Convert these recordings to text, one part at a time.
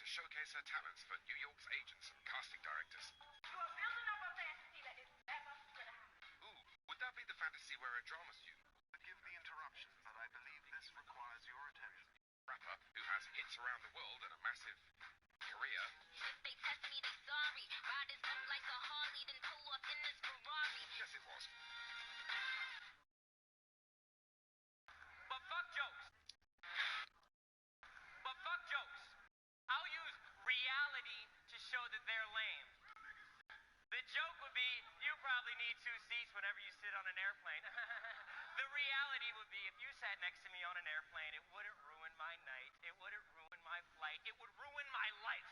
showcase her talents for New York's agents and casting directors. You are building up a fantasy that is never gonna happen. Ooh, would that be the fantasy where a drama student? Forgive the interruption, but I believe this requires your attention. Rapper who has hits around the world and a massive career. If they test me, they sorry. Riders up like a Harley, then pull off in this Ferrari. Yes, it was. But fuck jokes. I'll use reality to show that they're lame. The joke would be, you probably need 2 seats whenever you sit on an airplane. The reality would be, if you sat next to me on an airplane, it wouldn't ruin my night. It wouldn't ruin my flight. It would ruin my life.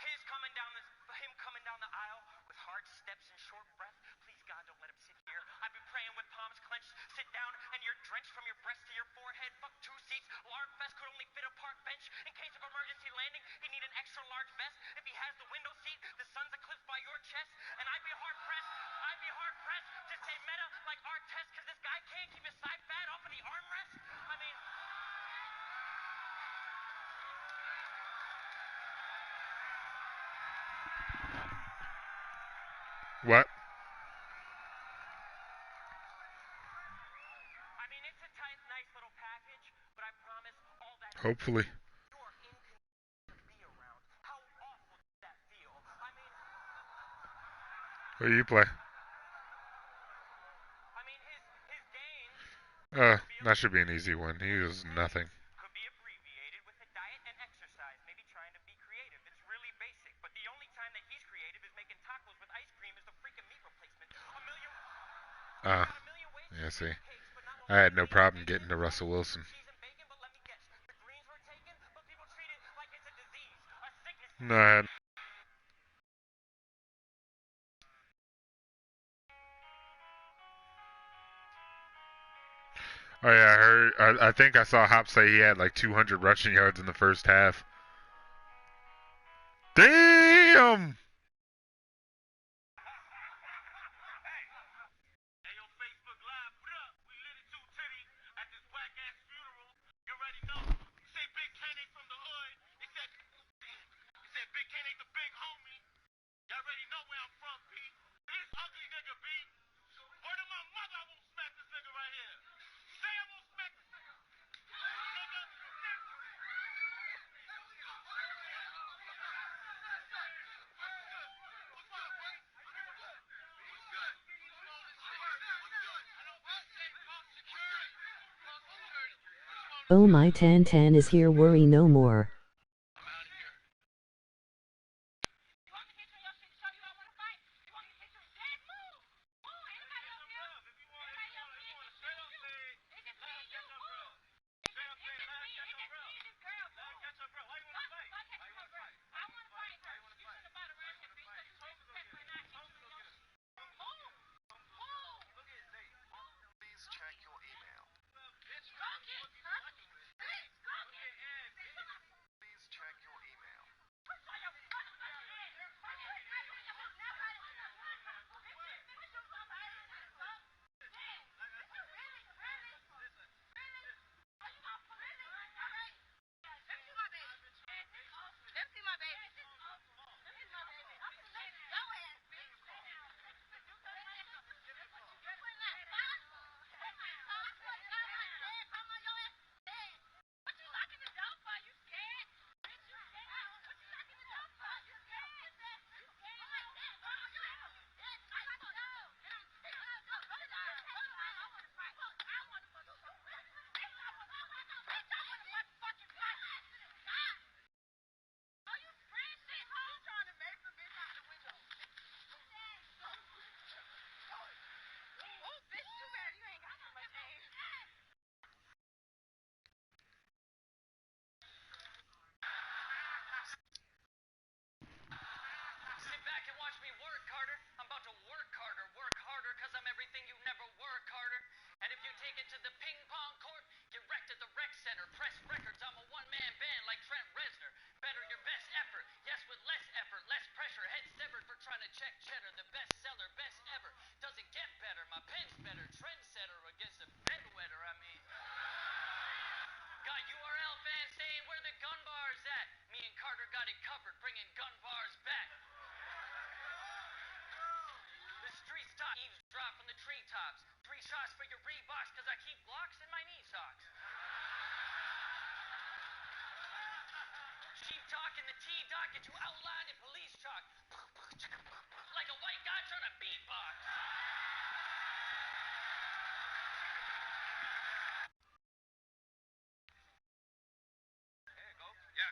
Him coming down the aisle with hard steps and short breath. Please, God, don't let him sit here. I'd be praying with palms clenched. Sit down and you're drenched from your breast to your forehead. Fuck 2 seats. Lard fest could only fit a park bench. In case of emergency landing, he'd need an extra large vest. If he has the window seat, the sun's eclipsed by your chest. And I'd be hard pressed to say meta like art test, because this guy can't keep his side fat off of the armrest. I mean, What? it's a tight, nice little package, but I promise all that. Hopefully. You're inconvenient to be around. How awful does that feel? Who do you play? His gains That should be an easy one. He was nothing. could be abbreviated with a diet and exercise, maybe trying to be creative. It's really basic, but the only time that he's creative is making tacos with ice cream is the freaking meat replacement. Yeah, see. I had no problem getting to Russell Wilson. No, I had. Oh yeah, I heard. I think I saw Hop say he had like 200 rushing yards in the first half. Damn! Oh my Tan Tan is here, worry no more.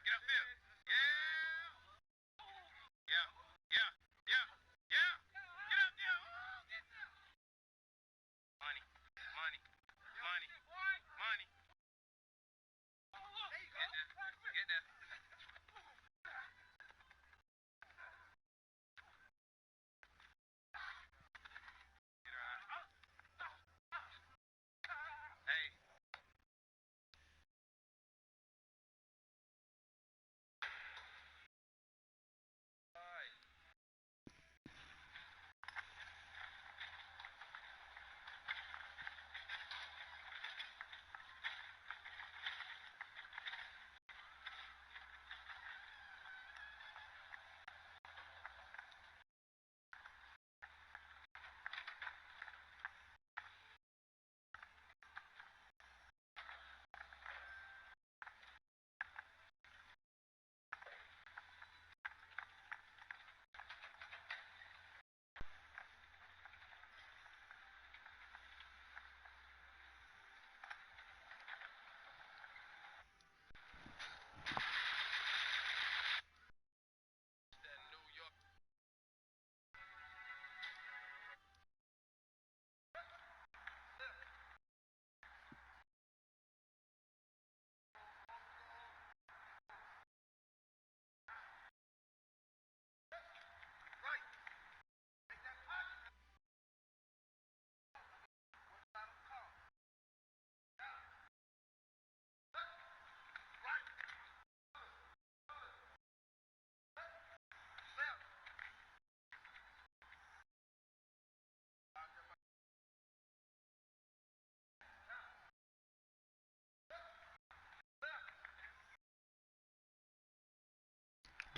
Get up there. Yeah. Yeah. Yeah. Yeah. Yeah. Get up there. Money. Money. Money. Money. Get there. Get there. Get her out. Hey.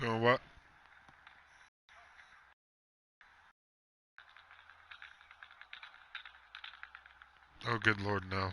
Doing what? Oh, good lord, no.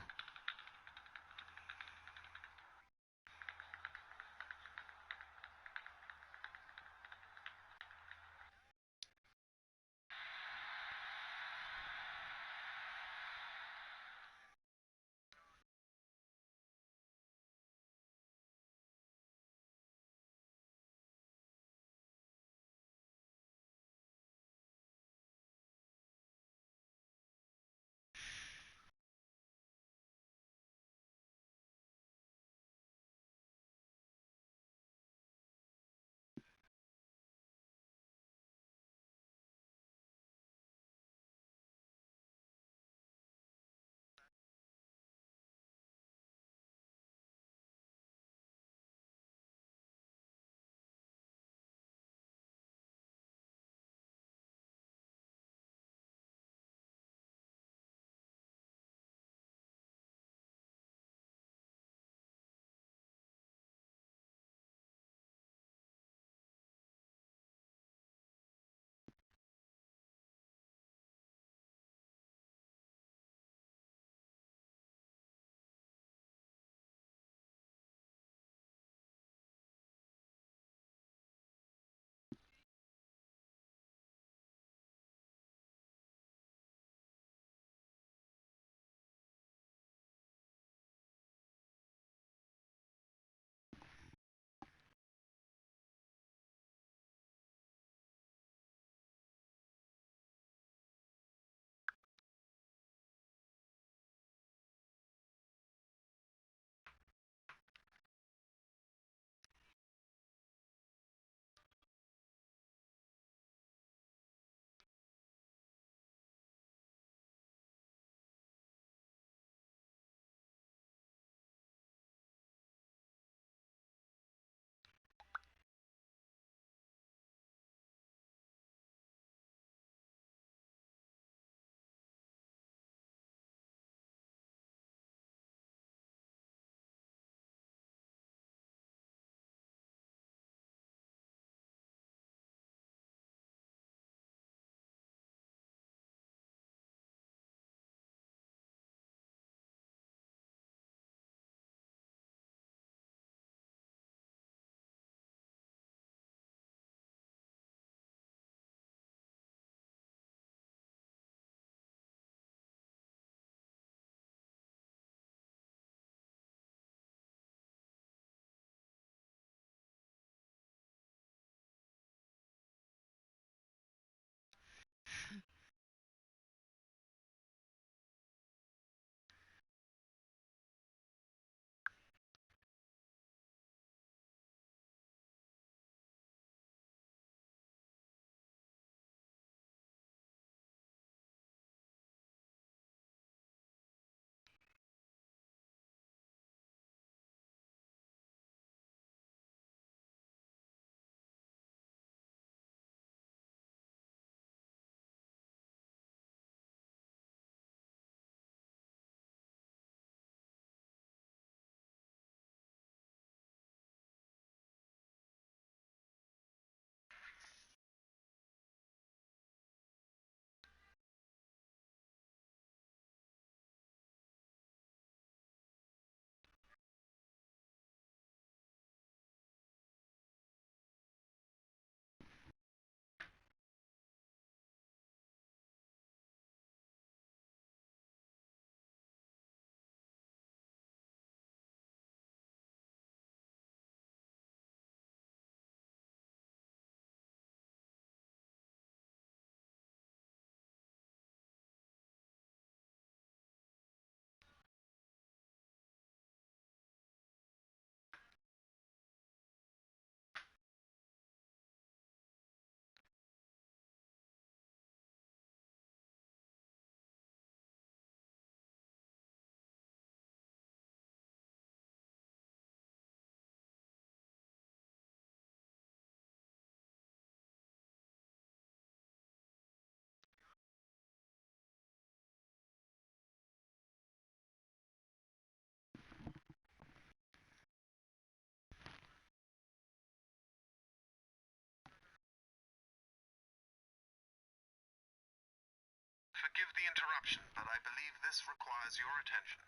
Forgive the interruption, but I believe this requires your attention.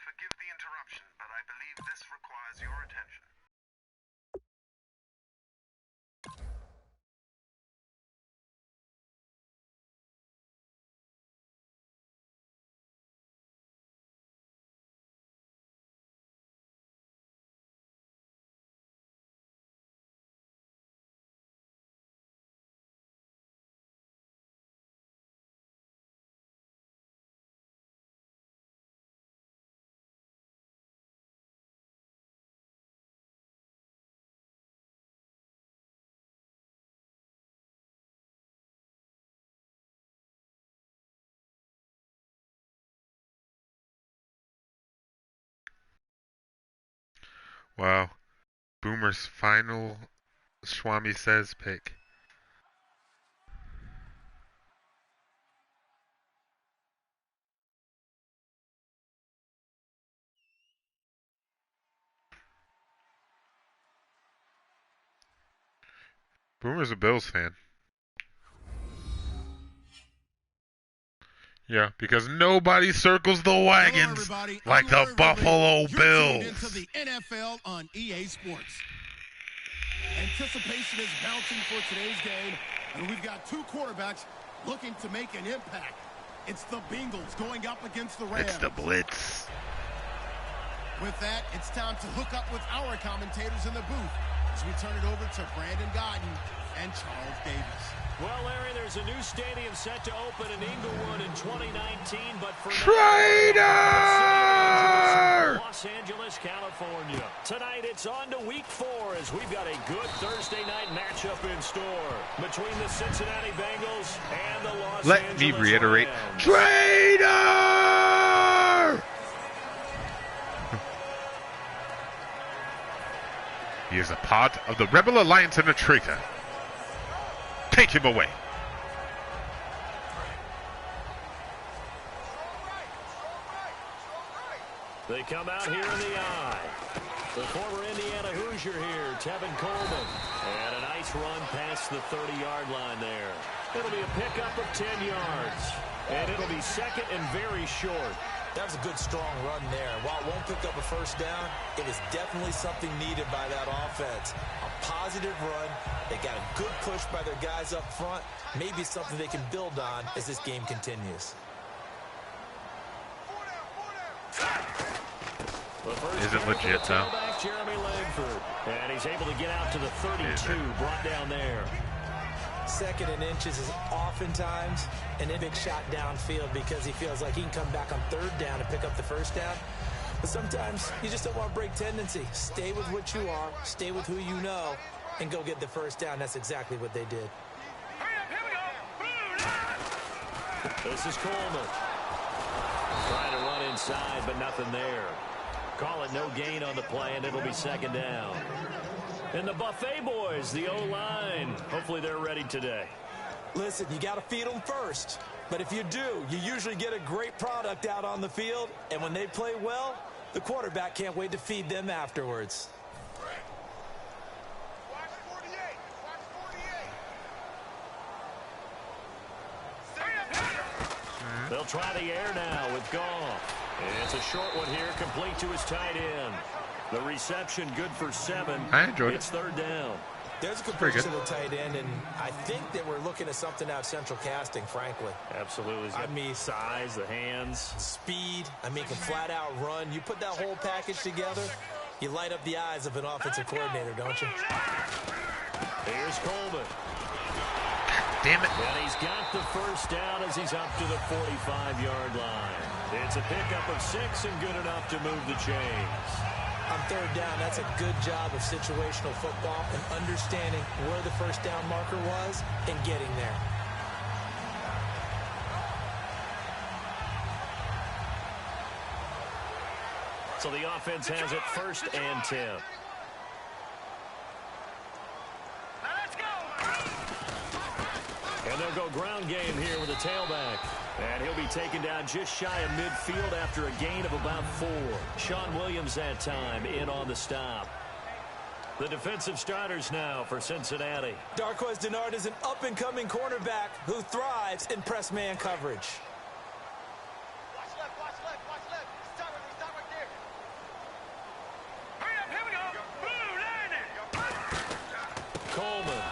Forgive the interruption, but I believe this requires your attention. Wow. Boomer's final Swami Says pick. Boomer's a Bills fan. Yeah, because nobody circles the wagons like the Buffalo Bills. Into the NFL on EA Sports. Anticipation is bouncing for today's game, and we've got two quarterbacks looking to make an impact. It's the Bengals going up against the Rams. It's the Blitz. With that, it's time to hook up with our commentators in the booth as we turn it over to Brandon Godden and Charles Davis. Well, Larry, there's a new stadium set to open in Inglewood in 2019, but for Trader! Los Angeles, California. Tonight, it's on to Week 4 as we've got a good Thursday night matchup in store between the Cincinnati Bengals and the Los Angeles Let me reiterate. Rams. Trader! He is a part of the Rebel Alliance and a traitor. Take him away. They come out here in the eye. The former Indiana Hoosier here, Tevin Coleman. And a nice run past the 30-yard line there. It'll be a pickup of 10 yards. And it'll be second and very short. That was a good, strong run there. While it won't pick up a first down, it is definitely something needed by that offense. A positive run. They got a good push by their guys up front. Maybe something they can build on as this game continues. Isn't legit, though. Jeremy Langford. And he's able to get out to the 32, brought down there. Second and inches is oftentimes an big shot downfield because he feels like he can come back on third down and pick up the first down. But sometimes you just don't want to break tendency. Stay with what you are, stay with who you know, and go get the first down. That's exactly what they did. This is Coleman. Trying to run inside, but nothing there. Call it no gain on the play, and it'll be second down. And the Buffet boys, the O-line, hopefully they're ready today. Listen, you got to feed them first. But if you do, you usually get a great product out on the field. And when they play well, the quarterback can't wait to feed them afterwards. They'll try the air now with Goff. And it's a short one here, complete to his tight end. The reception good for 7. I enjoyed it. It's third down. There's a good push to the tight end, and I think that we're looking at something out of central casting, frankly. Absolutely. I mean, size, the hands. Speed, I mean, can flat out run. You put that whole package together, you light up the eyes of an offensive coordinator, don't you? Here's Coleman. Damn it. And he's got the first down as he's up to the 45-yard line. It's a pickup of 6 and good enough to move the chains. On third down, that's a good job of situational football and understanding where the first down marker was and getting there. So the offense has it 1st and 10. And they'll go ground game here with a tailback. And he'll be taken down just shy of midfield after a gain of about 4. Sean Williams that time in on the stop. The defensive starters now for Cincinnati. Darqueze Dennard is an up-and-coming cornerback who thrives in press man coverage. Watch left, watch left, watch left. Stop right there. Hurry up, here we go. Blue, landing. Coleman.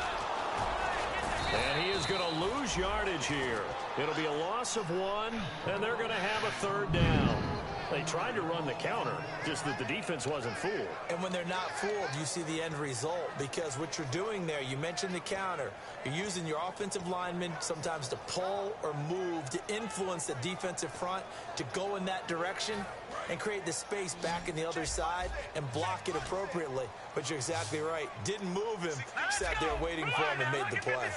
And he is going to lose yardage here. It'll be a loss of 1, and they're going to have a 3rd down. They tried to run the counter, just that the defense wasn't fooled. And when they're not fooled, you see the end result, because what you're doing there, you mentioned the counter. You're using your offensive linemen sometimes to pull or move to influence the defensive front to go in that direction and create the space back in the other side and block it appropriately. But you're exactly right. Didn't move him. Sat there waiting for him and made the play.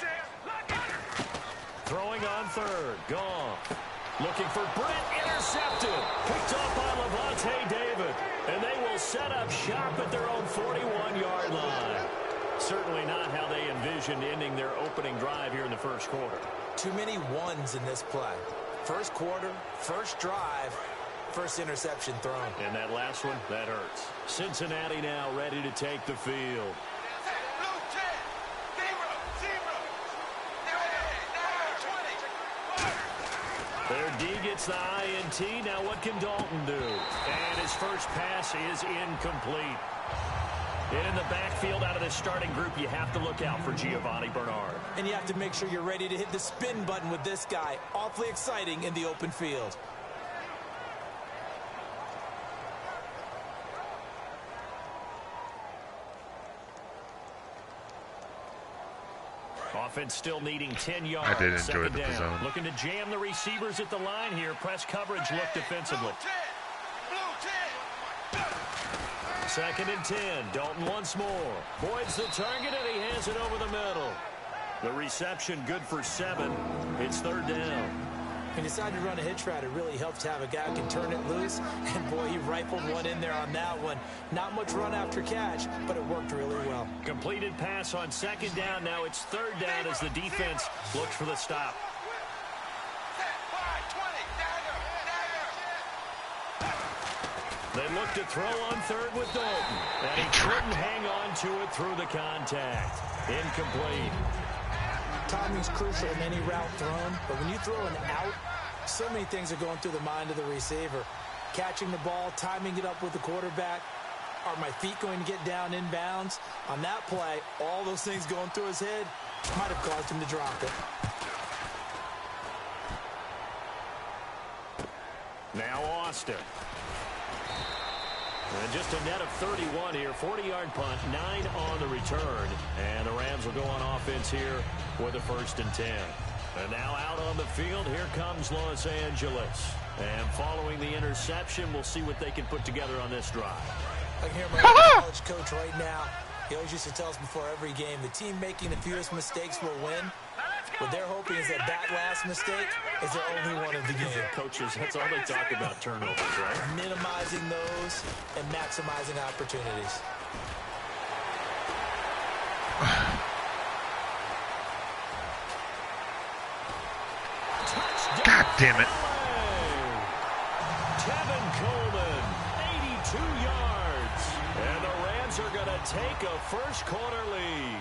Throwing on 3rd. Goff. Looking for Brent. Intercepted. Picked off by Levante David. And they will set up shop at their own 41-yard line. Certainly not how they envisioned ending their opening drive here in the first quarter. Too many ones in this play. First quarter, first drive, first interception thrown. And that last one, that hurts. Cincinnati now ready to take the field. Their D gets the INT. Now what can Dalton do? And his first pass is incomplete. And in the backfield out of the starting group, you have to look out for Giovanni Bernard. And you have to make sure you're ready to hit the spin button with this guy. Awfully exciting in the open field. Offense still needing 10 yards. I did enjoy the down. zone. Looking to jam the receivers at the line here. Press coverage look defensively. 2nd and 10. Dalton once more. Boyd's the target, and he hands it over the middle. The reception good for 7. It's 3rd down. When you decide to run a hitch route, it really helps to have a guy who can turn it loose. And, boy, he rifled one in there on that one. Not much run after catch, but it worked really well. Completed pass on 2nd down. Now it's 3rd down as the defense looks for the stop. They look to throw on 3rd with Dalton. And he couldn't hang on to it through the contact. Incomplete. Timing's crucial in any route thrown, but when you throw an out, so many things are going through the mind of the receiver. Catching the ball, timing it up with the quarterback. Are my feet going to get down in bounds? On that play, all those things going through his head might have caused him to drop it. Now Austin. And just a net of 31 here. 40-yard punt, 9 on the return. And the Rams will go on offense here with a 1st and 10. And now out on the field, here comes Los Angeles. And following the interception, we'll see what they can put together on this drive. I can hear my college coach right now. He always used to tell us before every game, the team making the fewest mistakes will win. What they're hoping is that last mistake is their only one of the game. Coaches, that's all they talk about, turnovers, right? Minimizing those and maximizing opportunities. God damn it. Tevin Coleman, 82 yards. And the Rams are going to take a first quarter lead.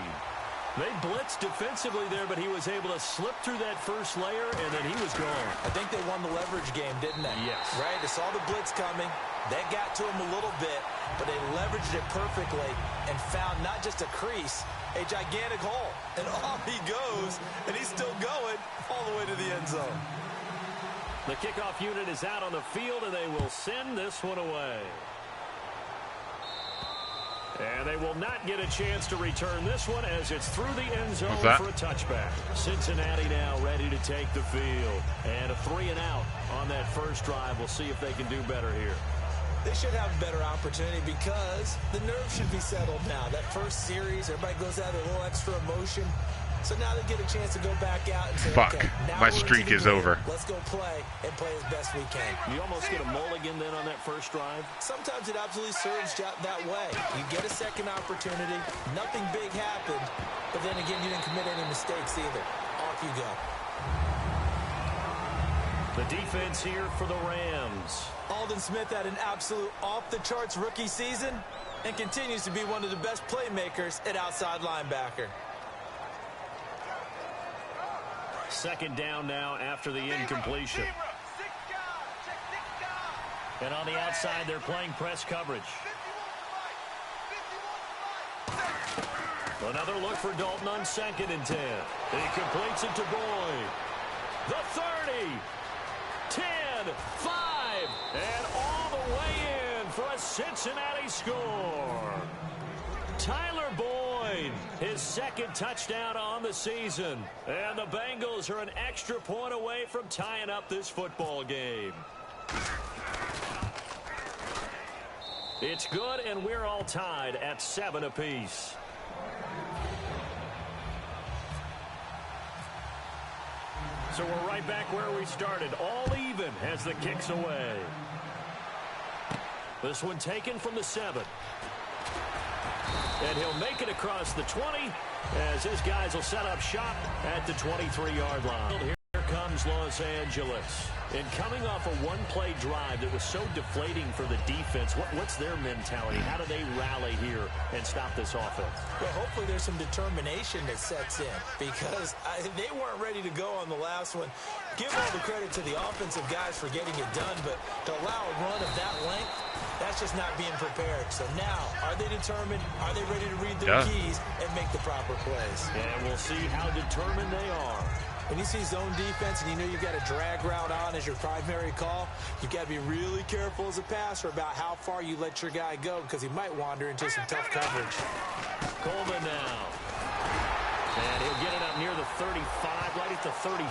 They blitzed defensively there, but he was able to slip through that first layer, and then he was gone. I think they won the leverage game, didn't they? Yes. Right? They saw the blitz coming. That got to him a little bit, but they leveraged it perfectly and found not just a crease, a gigantic hole. And off he goes, and he's still going all the way to the end zone. The kickoff unit is out on the field, and they will send this one away. And they will not get a chance to return this one as it's through the end zone for a touchback. Cincinnati now ready to take the field. And a 3 and out on that first drive. We'll see if they can do better here. They should have a better opportunity because the nerves should be settled now. That first series, everybody goes out with a little extra emotion. So now they get a chance to go back out and say, Fuck, okay, now my we're into streak the is game. over. Let's go play and play as best we can. You almost get a mulligan then on that first drive. Sometimes it absolutely serves that way. You get a second opportunity. Nothing big happened. But then again, you didn't commit any mistakes either. Off you go. The defense here for the Rams. Aldon Smith had an absolute off-the-charts rookie season and continues to be one of the best playmakers at outside linebacker. Second down now after the incompletion. And on the outside, they're playing press coverage. Another look for Dalton on 2nd and 10. He completes it to Boyd. The 30. 10, 5, and all the way in for a Cincinnati score. Tyler Boyd, his 2nd touchdown on the season. And the Bengals are an extra point away from tying up this football game. It's good, and we're all tied at 7 apiece. So we're right back where we started, all even as the kick's away. This one taken from the 7. And he'll make it across the 20 as his guys will set up shop at the 23-yard line. Here comes Los Angeles. And coming off a one-play drive that was so deflating for the defense, what's their mentality? How do they rally here and stop this offense? Well, hopefully there's some determination that sets in because they weren't ready to go on the last one. Give all the credit to the offensive guys for getting it done, but to allow a run of that length, that's just not being prepared. So now, are they determined? Are they ready to read their keys and make the proper plays? And we'll see how determined they are. When you see zone defense and you know you've got a drag route on as your primary call, you've got to be really careful as a passer about how far you let your guy go because he might wander into some tough coverage. Coleman now. And he'll get it up near the 35, right at the 34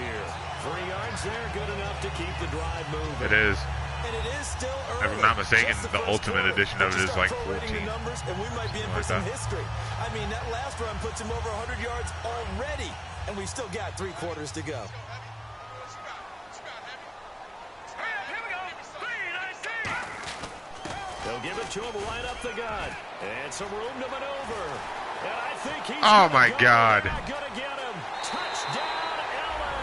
here. 3 yards there, good enough to keep the drive moving. It is. And it is still early. If I'm not mistaken, the ultimate edition of it is like 14. The numbers, and we might be in for some history. I mean, that last run puts him over 100 yards already, and we've still got 3 quarters to go. They'll give it to him right up the gut. And some room to maneuver. And I think he's oh, my God. Gonna get him. Touchdown, LA.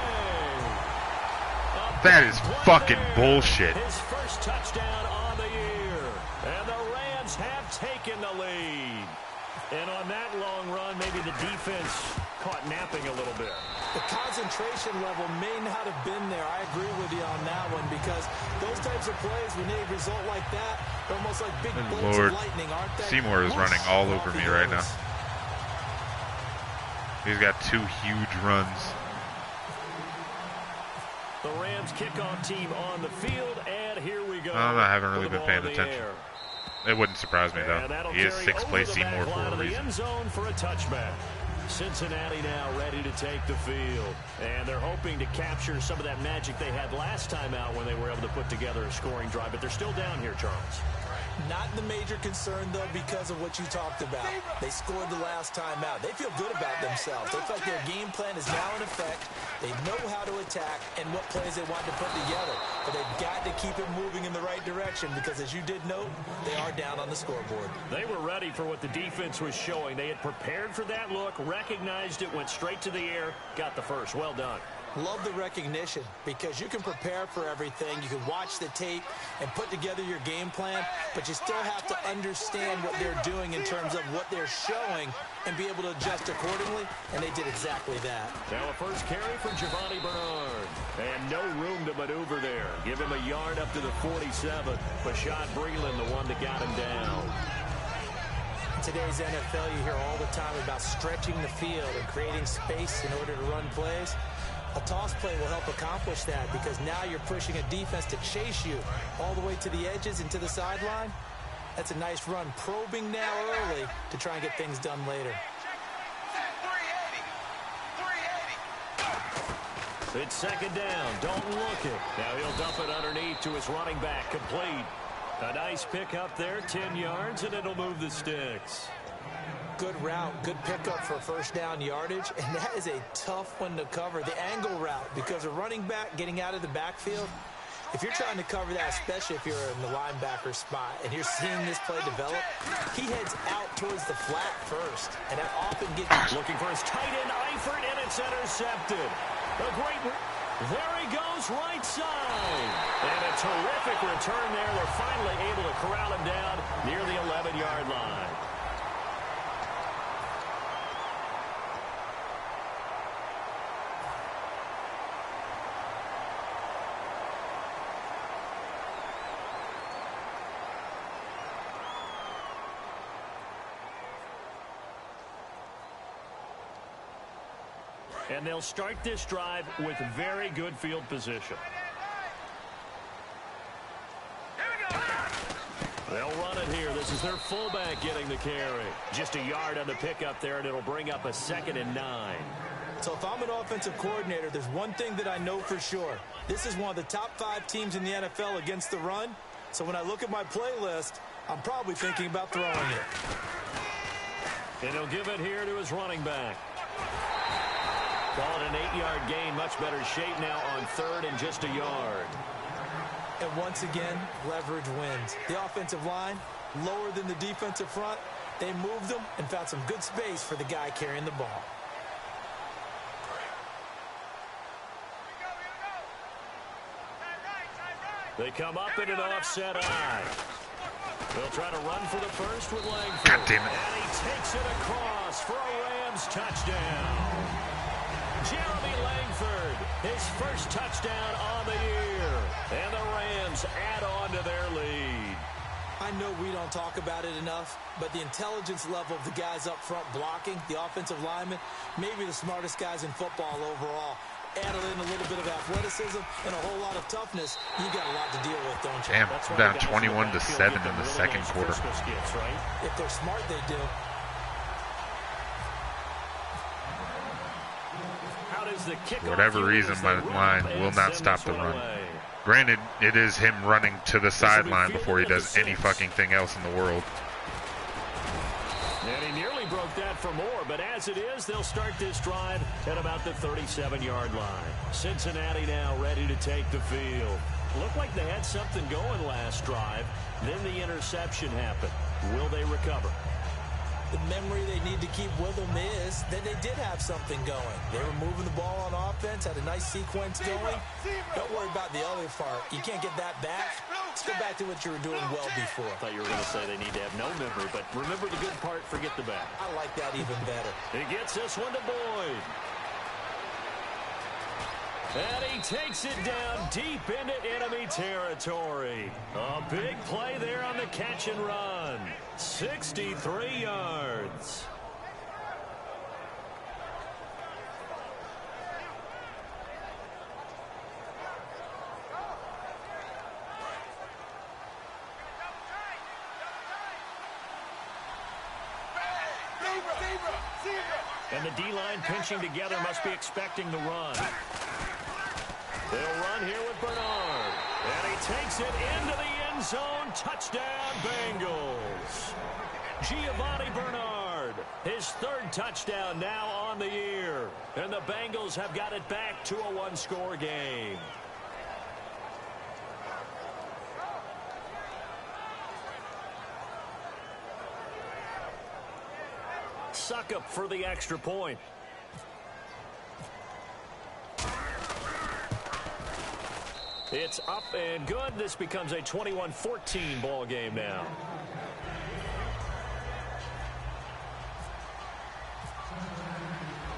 That is fucking bullshit. His first touchdown on the year. And the Rams have taken the lead. And on that long run, maybe the defense caught napping a little bit. The concentration level may not have been there. I agree with you on that one because those types of plays, when they result like that, they're almost like big bolts of lightning, aren't they? Seymour is running all over me right now. He's got 2 huge runs. The Rams kickoff team on the field, and here we go. I haven't really been paying attention. It wouldn't surprise me, though. He is 6th place Seymour for a reason. End zone for a touchback. Cincinnati now ready to take the field. And they're hoping to capture some of that magic they had last time out when they were able to put together a scoring drive. But they're still down here, Charles. Not the major concern, though, because of what you talked about. They scored the last time out. They feel good about themselves. They feel like their game plan is now in effect. They know how to attack and what plays they want to put together. But they've got to keep it moving in the right direction because, as you did note, they are down on the scoreboard. They were ready for what the defense was showing. They had prepared for that look, recognized it, went straight to the air, got the first. Well done. Love the recognition because you can prepare for everything. You can watch the tape and put together your game plan, but you still have to understand what they're doing in terms of what they're showing and be able to adjust accordingly, and they did exactly that. Now a first carry from Giovanni Bernard. And no room to maneuver there. Give him a yard up to the 47. Bashad Breeland, the one that got him down. In today's NFL, you hear all the time about stretching the field and creating space in order to run plays. A toss play will help accomplish that because now you're pushing a defense to chase you all the way to the edges and to the sideline. That's a nice run, probing now early to try and get things done later. It's second down. Dalton looking. Now he'll dump it underneath to his running back. Complete. A nice pickup there, 10 yards, and it'll move the sticks. Good route, good pickup for first down yardage, and that is a tough one to cover, the angle route, because a running back getting out of the backfield, if you're trying to cover that, especially if you're in the linebacker spot and you're seeing this play develop, he heads out towards the flat first, and that often gets... Looking for his tight end, Eifert, and it's intercepted. A great... There he goes, right side. And a terrific return there. They're finally able to corral him down near the 11-yard line. And they'll start this drive with very good field position. They'll run it here. This is their fullback getting the carry. Just a yard on the pickup there, and it'll bring up a 2nd and 9. So if I'm an offensive coordinator, there's one thing that I know for sure. This is one of the top 5 teams in the NFL against the run. So when I look at my playlist, I'm probably thinking about throwing it. And he'll give it here to his running back. Call it an 8-yard gain. Much better shape now on 3rd and just a yard. And once again, leverage wins. The offensive line, lower than the defensive front. They moved them and found some good space for the guy carrying the ball. They come up in an offset eye. They'll try to run for the first with Langford. God damn it. And he takes it across for a Rams touchdown. Jeremy Langford, his first touchdown on the year. And the Rams add on to their lead. I know we don't talk about it enough, but the intelligence level of the guys up front blocking, the offensive linemen, maybe the smartest guys in football overall. Add in a little bit of athleticism and a whole lot of toughness, you got a lot to deal with, don't you? Damn, down 21-7 in the second quarter. Right? If they're smart, they do. For whatever reason, my line will not stop the run. Granted, it is him running to the sideline before he does any fucking thing else in the world. And he nearly broke that for more, but as it is, they'll start this drive at about the 37-yard line. Cincinnati now ready to take the field. Looked like they had something going last drive. Then the interception happened. Will they recover? The memory they need to keep with them is that they did have something going. They were moving the ball on offense, had a nice sequence going. Don't worry about the other part. You can't get that back. Let's go back to what you were doing well before. I thought you were going to say they need to have no memory, but remember the good part, forget the bad. I like that even better. He gets this one to Boyd. And he takes it down deep into enemy territory. A big play there on the catch and run. 63 yards. And the D-line pinching together must be expecting the run. They'll run here with Bernard. And he takes it into the end zone. Touchdown, Bengals. Giovanni Bernard, his 3rd touchdown now on the year. And the Bengals have got it back to a 1-score game. Suckup for the extra point. It's up and good. This becomes a 21-14 ball game now.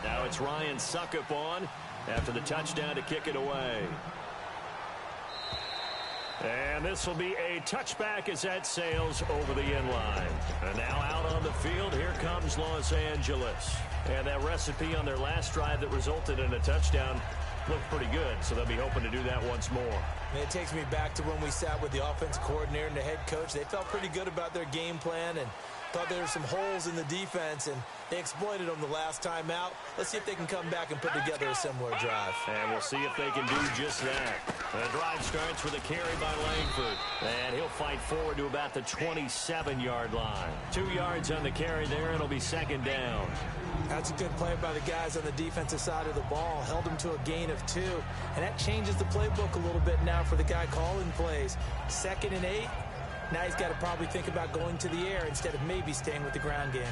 Now it's Ryan Suckup on after the touchdown to kick it away. And this will be a touchback as that sails over the end line. And now out on the field, here comes Los Angeles. And that recipe on their last drive that resulted in a touchdown looked pretty good, so they'll be hoping to do that once more. And it takes me back to when we sat with the offensive coordinator and the head coach. They felt pretty good about their game plan, and Thought there were some holes in the defense, and they exploited them the last time out. Let's see if they can come back and put together a similar drive. And we'll see if they can do just that. The drive starts with a carry by Langford. And he'll fight forward to about the 27-yard line. 2 yards on the carry there. It'll be second down. That's a good play by the guys on the defensive side of the ball. Held them to a gain of 2. And that changes the playbook a little bit now for the guy calling plays. 2nd and 8. Now he's got to probably think about going to the air instead of maybe staying with the ground game.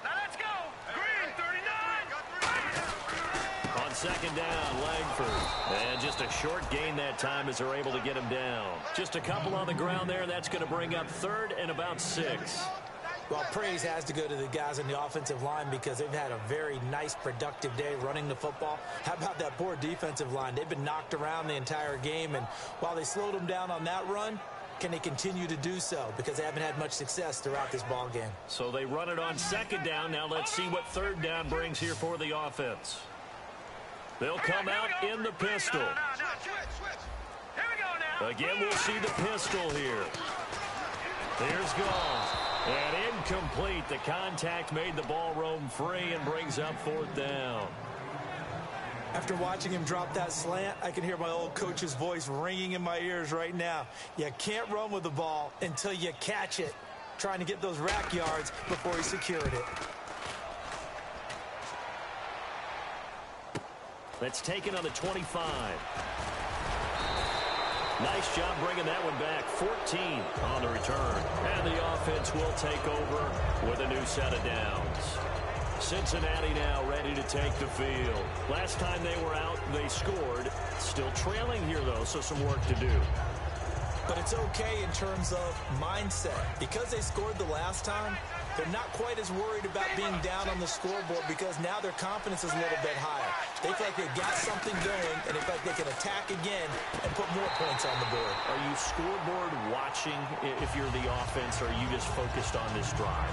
Now let's go. Green, 39. On second down, Langford. And just a short gain that time as they're able to get him down. Just a couple on the ground there. That's going to bring up 3rd and about 6. Well, praise has to go to the guys on the offensive line because they've had a very nice, productive day running the football. How about that poor defensive line? They've been knocked around the entire game, and while they slowed them down on that run, can they continue to do so? Because they haven't had much success throughout this ball game. So they run it on second down. Now let's see what 3rd down brings here for the offense. They'll come out in the pistol. Here we go now. Again, we'll see the pistol here. There's Goff. And incomplete. The contact made the ball roam free and brings up 4th down. After watching him drop that slant, I can hear my old coach's voice ringing in my ears right now. You can't run with the ball until you catch it. Trying to get those rack yards before he secured it. That's taken on the 25. Nice job bringing that one back. 14 on the return. And the offense will take over with a new set of downs. Cincinnati now ready to take the field. Last time they were out, they scored. Still trailing here, though, so some work to do. But it's okay in terms of mindset. Because they scored the last time, they're not quite as worried about being down on the scoreboard because now their confidence is a little bit higher. They feel like they've got something going, and they feel like they can attack again and put more points on the board. Are you scoreboard watching if you're the offense, or are you just focused on this drive?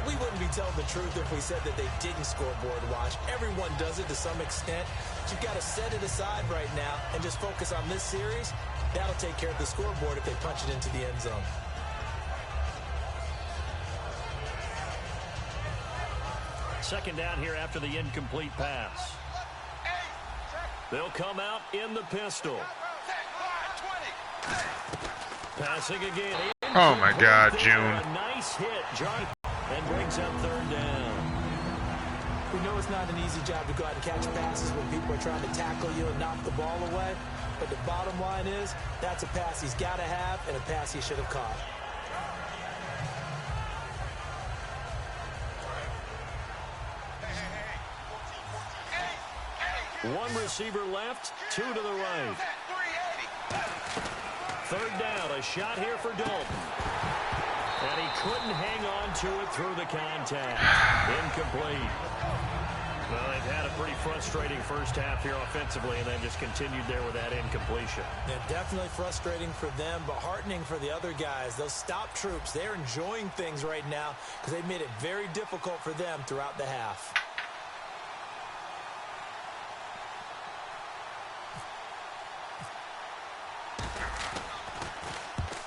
We wouldn't be telling the truth if we said that they didn't scoreboard watch. Everyone does it to some extent. But you've got to set it aside right now and just focus on this series. That'll take care of the scoreboard if they punch it into the end zone. Second down here after the incomplete pass. They'll come out in the pistol. Passing again. Oh, my God, June. A nice hit, John, and brings up 3rd down. We know it's not an easy job to go out and catch passes when people are trying to tackle you and knock the ball away. But the bottom line is, that's a pass he's got to have and a pass he should have caught. One receiver left, 2 to the right. 3rd down, a shot here for Dalton. And he couldn't hang on to it through the contact. Incomplete. Well, they've had a pretty frustrating first half here offensively, and then just continued there with that incompletion. Yeah, definitely frustrating for them, but heartening for the other guys. Those stop troops, they're enjoying things right now because they made it very difficult for them throughout the half.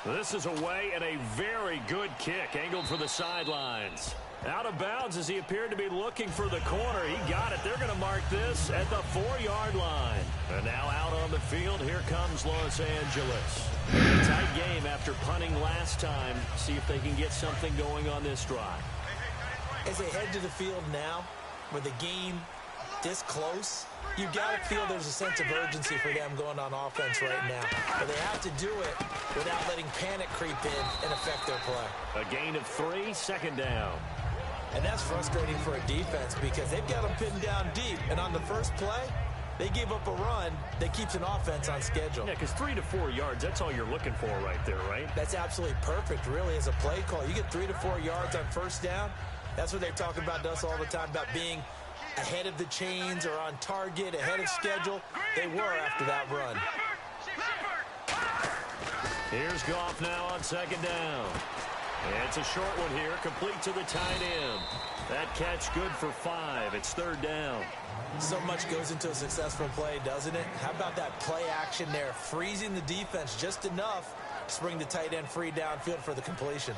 This is away and a very good kick, angled for the sidelines. Out of bounds as he appeared to be looking for the corner. He got it. They're going to mark this at the 4-yard line. And now out on the field, here comes Los Angeles. Tight game after punting last time. See if they can get something going on this drive. As they head to the field now, with the game this close, you got to feel there's a sense of urgency for them going on offense right now. But they have to do it without letting panic creep in and affect their play. A gain of 3, 2nd down. And that's frustrating for a defense because they've got them pinned down deep. And on the first play, they give up a run that keeps an offense on schedule. Yeah, because 3 to 4 yards, that's all you're looking for right there, right? That's absolutely perfect, really, as a play call. You get 3 to 4 yards on first down. That's what they're talking about to us all the time, about being ahead of the chains or on target, ahead of schedule. They were after that run. Here's Goff now on 2nd down. It's a short one here, complete to the tight end. That catch good for 5. It's 3rd down. So much goes into a successful play, doesn't it? How about that play action there, freezing the defense just enough to bring the tight end free downfield for the completion.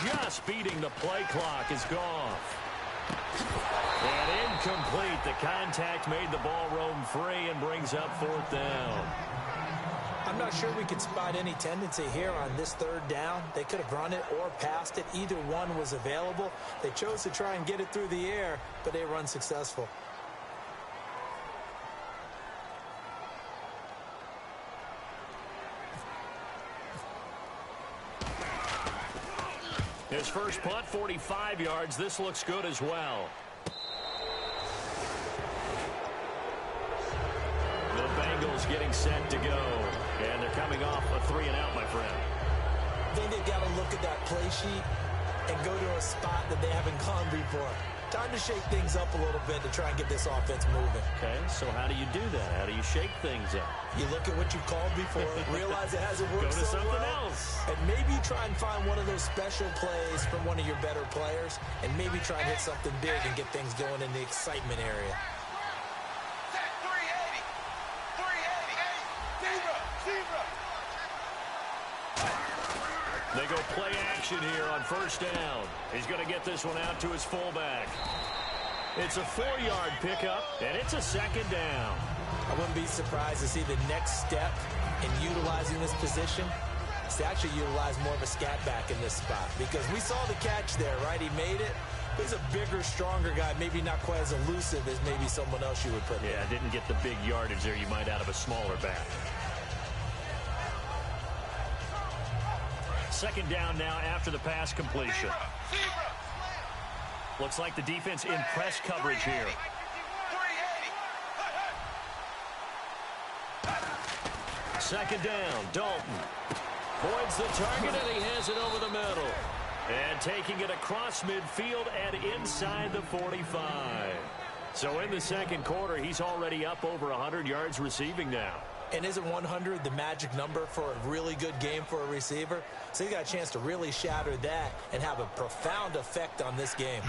Just beating the play clock is gone. And incomplete. The contact made the ball roam free and brings up 4th down. I'm not sure we could spot any tendency here on this 3rd down. They could have run it or passed it. Either one was available. They chose to try and get it through the air, but they were unsuccessful. His first punt, 45 yards. This looks good as well. The Bengals getting set to go. And they're coming off a 3-and-out, my friend. I think they've got to look at that play sheet and go to a spot that they haven't gone before. Time to shake things up a little bit to try and get this offense moving. Okay, so how do you do that? How do you shake things up? You look at what you've called before, realize it hasn't worked Go to so something well, else. and maybe try and find one of those special plays from one of your better players, and maybe try and hit something big and get things going in the excitement area. They go play action here on 1st down. He's going to get this one out to his fullback. It's a 4-yard pickup, and it's a 2nd down. I wouldn't be surprised to see the next step in utilizing this position is to actually utilize more of a scat back in this spot, because we saw the catch there, right? He made it. He's a bigger, stronger guy, maybe not quite as elusive as maybe someone else you would put there. Yeah, didn't get the big yardage there you might out of a smaller back. 2nd down now after the pass completion. Looks like the defense in press coverage here. 2nd down, Dalton. Boyd's the target, and he has it over the middle. And taking it across midfield and inside the 45. So in the 2nd quarter, he's already up over 100 yards receiving now. And isn't 100 the magic number for a really good game for a receiver? So he got a chance to really shatter that and have a profound effect on this game.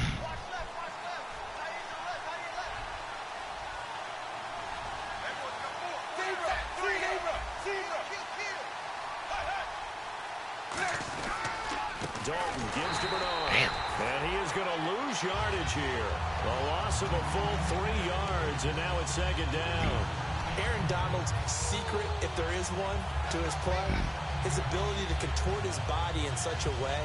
Dalton gives to Bernard. And he is going to lose yardage here. A loss of a full 3 yards, and now it's 2nd down. Aaron Donald's secret, if there is one, to his play, his ability to contort his body in such a way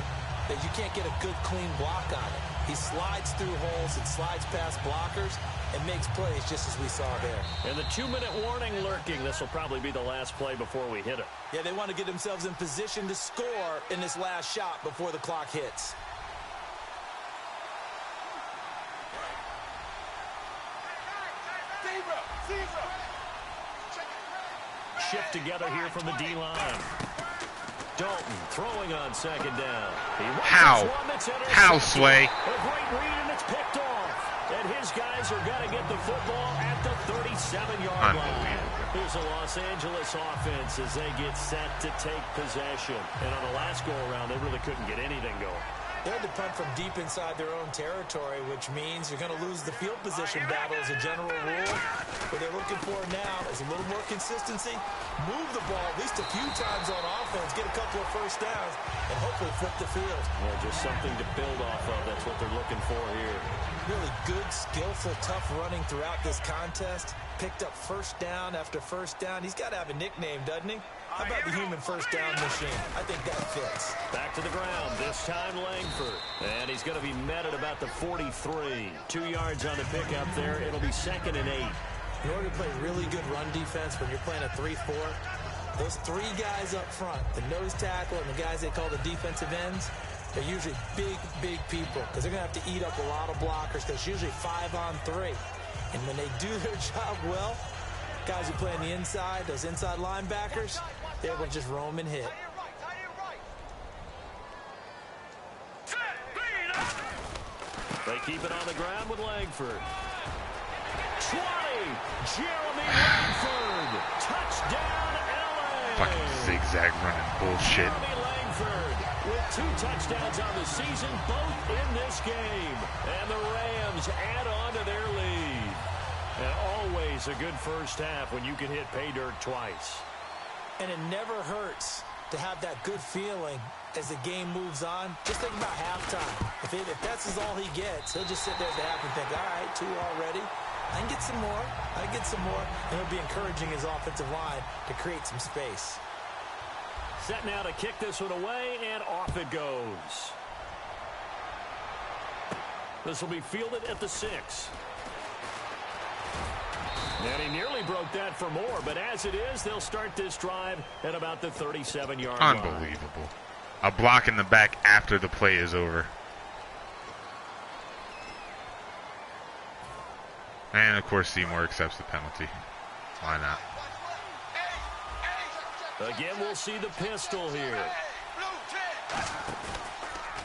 that you can't get a good, clean block on it. He slides through holes and slides past blockers and makes plays just as we saw there. And the 2-minute warning lurking. This will probably be the last play before we hit it. Yeah, they want to get themselves in position to score in this last shot before the clock hits. Shift together here from the D-line. Dalton throwing on 2nd down. How, Sway? A great read, and it's picked off. And his guys are going to get the football at the 37-yard line. Here's a Los Angeles offense as they get set to take possession. And on the last go-around, they really couldn't get anything going. They had to punt from deep inside their own territory, which means you're going to lose the field position battle as a general rule. What they're looking for now is a little more consistency, move the ball at least a few times on offense, get a couple of first downs, and hopefully flip the field. Yeah, just something to build off of. That's what they're looking for here. Really good, skillful, tough running throughout this contest. Picked up first down after first down. He's got to have a nickname, doesn't he? How about the human first down machine? I think that fits. Back to the ground, this time Langford. And he's going to be met at about the 43. 2 yards on the pickup there. It'll be 2nd and 8. In order to play really good run defense when you're playing a 3-4, those 3 guys up front, the nose tackle and the guys they call the defensive ends, They're usually big, big people because they're going to have to eat up a lot of blockers because it's usually 5-on-3. And when they do their job well, guys who play on the inside, those inside linebackers, they're able to just roam and hit. They keep it on the ground with Langford. 20, Jeremy Langford. Touchdown, LA. Fucking zigzag running bullshit. Jeremy Langford with 2 touchdowns on the season, both in this game. And the Rams add on to their lead. And always a good first half when you can hit pay dirt twice. And it never hurts to have that good feeling as the game moves on. Just think about halftime. If that's all he gets, he'll just sit there at the half and think, all right, 2 already. I can get some more. I can get some more. And he'll be encouraging his offensive line to create some space. Set now to kick this one away, and off it goes. This will be fielded at the 6. And he nearly broke that for more, but as it is, they'll start this drive at about the 37-yard line. Unbelievable. A block in the back after the play is over. And, of course, Seymour accepts the penalty. Why not? Again, we'll see the pistol here.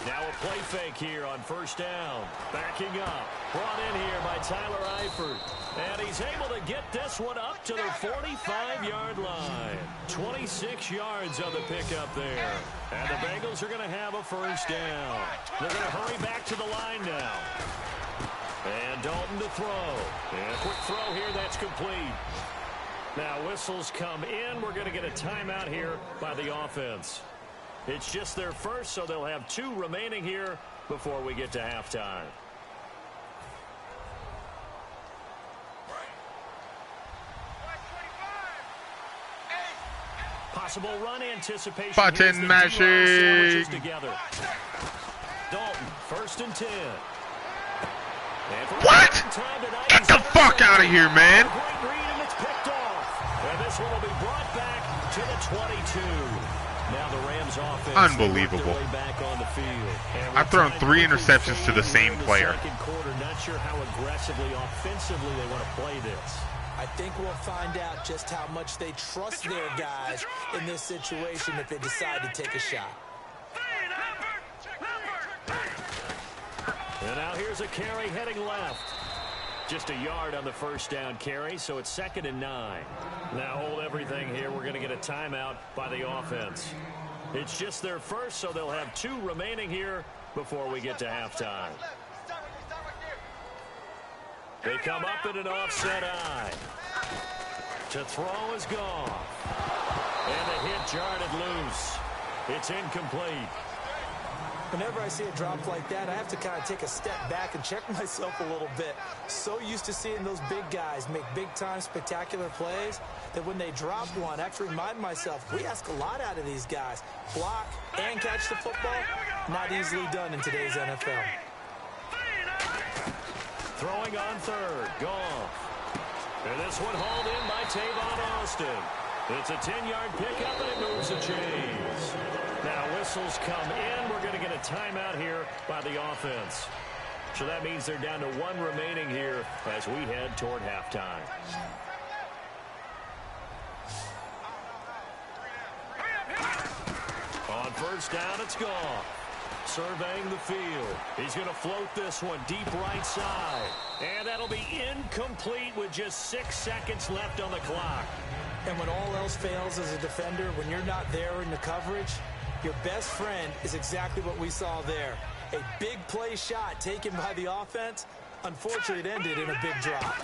Now a play fake here on first down. Backing up. Brought in here by Tyler Eifert. And he's able to get this one up to the 45-yard line. 26 yards on the pickup there. And the Bengals are going to have a first down. They're going to hurry back to the line now. And Dalton to throw. And a quick throw here, that's complete. Now whistles come in. We're going to get a timeout here by the offense. It's just their first, so they'll have 2 remaining here before we get to halftime. Possible run anticipation. Button mashing. Together. Dalton, 1st and 10. What? Get the fuck out of here, man. Great read, and it's picked off. And this one will be brought back to the 22. Now the Rams offense. Unbelievable. Back on the field. I've thrown 3 interceptions to the same player. Second quarter, not sure how aggressively, offensively they want to play this. I think we'll find out just how much they trust their guys in this situation if they decide to take a shot. And now here's a carry heading left. Just a yard on the first down carry, so it's 2nd and 9. Now hold everything here. We're going to get a timeout by the offense. It's just their first, so they'll have 2 remaining here before we get to halftime. They come up in an offset eye. To throw is gone. And the hit jarred loose. It's incomplete. Whenever I see a drop like that, I have to kind of take a step back and check myself a little bit. So used to seeing those big guys make big-time spectacular plays that when they drop one, I have to remind myself, we ask a lot out of these guys. Block and catch the football, not easily done in today's NFL. Throwing on 3rd, Goff. And this one hauled in by Tavon Austin. It's a 10-yard pickup, and it moves the chains. Now whistles come in. We're going to get a timeout here by the offense. So that means they're down to 1 remaining here as we head toward halftime. On first down, it's Goff. Surveying the field. He's going to float this one deep right side. And that'll be incomplete with just 6 seconds left on the clock. And when all else fails as a defender, when you're not there in the coverage, your best friend is exactly what we saw there. A big play shot taken by the offense. Unfortunately, it ended in a big drop.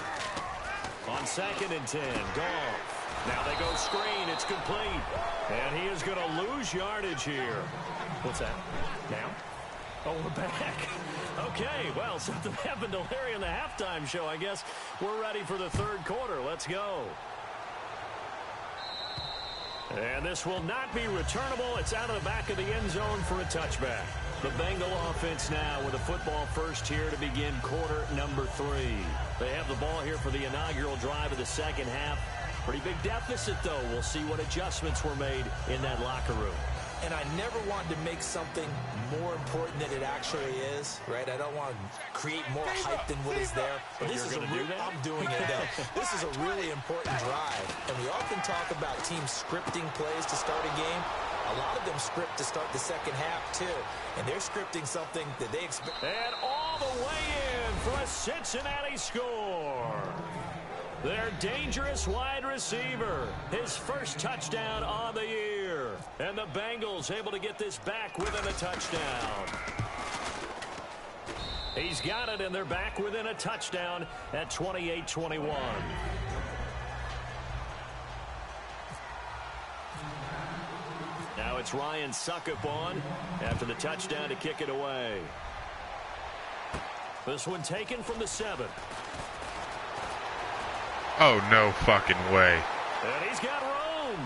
On 2nd and 10, Goff. Now they go screen. It's complete. And he is going to lose yardage here. What's that? Now? Oh, we're back. Okay, well, something happened to Larry in the halftime show, I guess. We're ready for the 3rd quarter. Let's go. And this will not be returnable. It's out of the back of the end zone for a touchback. The Bengal offense now with a football first here to begin quarter number 3. They have the ball here for the inaugural drive of the second half. Pretty big deficit, though. We'll see what adjustments were made in that locker room. And I never wanted to make something more important than it actually is, right? I don't want to create more hype than what is there. But this is I'm doing it, though. This is a really important drive. And we often talk about teams scripting plays to start a game. A lot of them script to start the second half, too. And they're scripting something that they expect. And all the way in for a Cincinnati score. Their dangerous wide receiver, his first touchdown on the year. And the Bengals able to get this back within a touchdown. He's got it, and they're back within a touchdown at 28-21. Now it's Ryan Suckup on after the touchdown to kick it away. This one taken from the 7. Oh, no fucking way. And he's got room.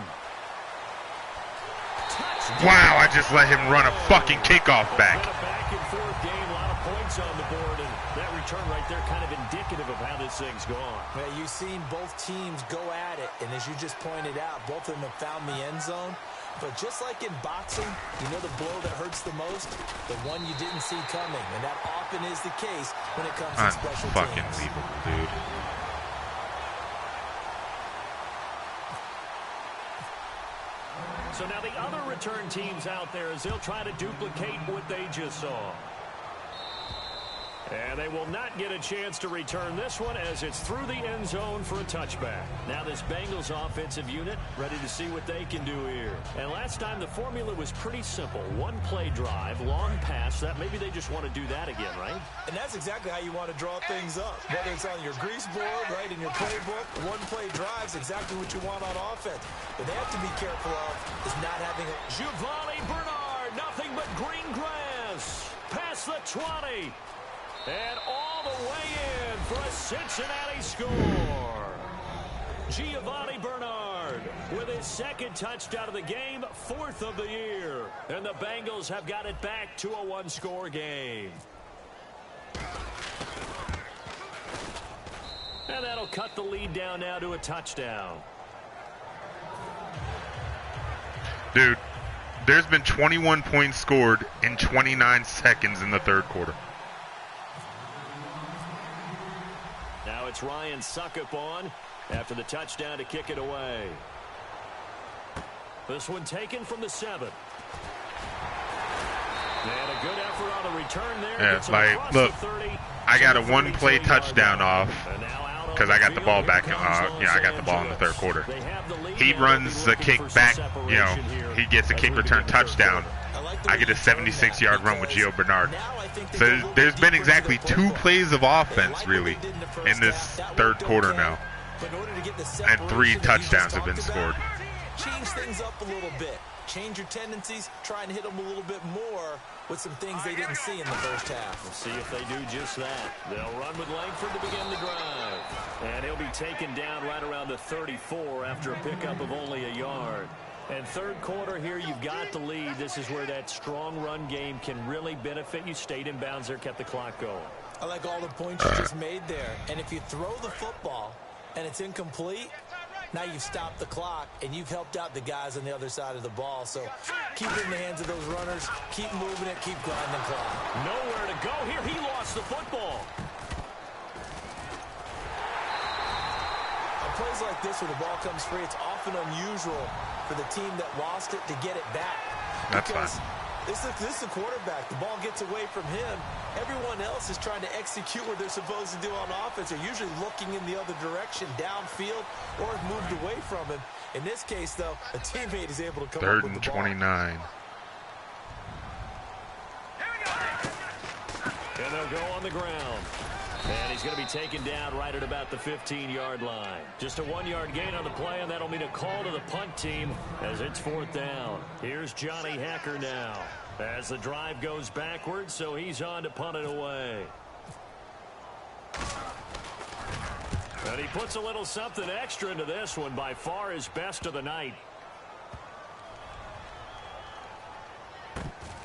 Wow, I just let him run a fucking kickoff back. A back and forth game, a lot of points on the board, and that return right there kind of indicative of how this thing's gone. Yeah, you've seen both teams go at it, and as you just pointed out, both of them have found the end zone. But just like in boxing, you know the blow that hurts the most? The one you didn't see coming, and that often is the case when it comes to special fucking teams. unbelievable, dude. So now the other return teams out there as they'll try to duplicate what they just saw. And they will not get a chance to return this one as it's through the end zone for a touchback. Now this Bengals offensive unit ready to see what they can do here. And last time the formula was pretty simple. One play drive, long pass. That maybe they just want to do that again, right? And that's exactly how you want to draw things up. Whether it's on your grease board, right, in your playbook, one play drive's exactly what you want on offense. But they have to be careful of is not having a... Giovanni Bernard, nothing but green grass. Past the 20. And all the way in for a Cincinnati score. Giovanni Bernard with his second touchdown of the game, 4th of the year. And the Bengals have got it back to a one-score game. And that'll cut the lead down now to a touchdown. Dude, there's been 21 points scored in 29 seconds in the third quarter. Now it's Ryan Suckup on after the touchdown to kick it away. This one taken from the 7. And a good effort on the return there. Yeah, like, look, I got a one-play touchdown off because I got the ball back. I got the ball in the third quarter. He runs the kick back. You know, he gets a kick return touchdown. I get a 76-yard run with Gio Bernard. So there's been exactly 2 plays of offense, really, in this third quarter now. And 3 touchdowns have been scored. Change things up a little bit. Change your tendencies. Try and hit them a little bit more with some things they didn't see in the first half. We'll see if they do just that. They'll run with Langford to begin the drive. And he'll be taken down right around the 34 after a pickup of only a yard. And third quarter here, you've got the lead. This is where that strong run game can really benefit you. Stayed in bounds there, kept the clock going. I like all the points you just made there. And if you throw the football and it's incomplete, now you've stopped the clock and you've helped out the guys on the other side of the ball. So keep it in the hands of those runners. Keep moving it. Keep grinding clock. Nowhere to go here. He lost the football. On plays like this where the ball comes free, it's often unusual for the team that lost it to get it back. That's fine. This is the quarterback. The ball gets away from him. Everyone else is trying to execute what they're supposed to do on offense. They're usually looking in the other direction, downfield, or have moved away from him. In this case, though, a teammate is able to come up with the ball. 3rd and 29. And they'll go on the ground. And he's going to be taken down right at about the 15-yard line. Just a 1-yard gain on the play, and that'll mean a call to the punt team as it's 4th down. Here's Johnny Hacker now as the drive goes backwards, so he's on to punt it away. And he puts a little something extra into this one, by far his best of the night.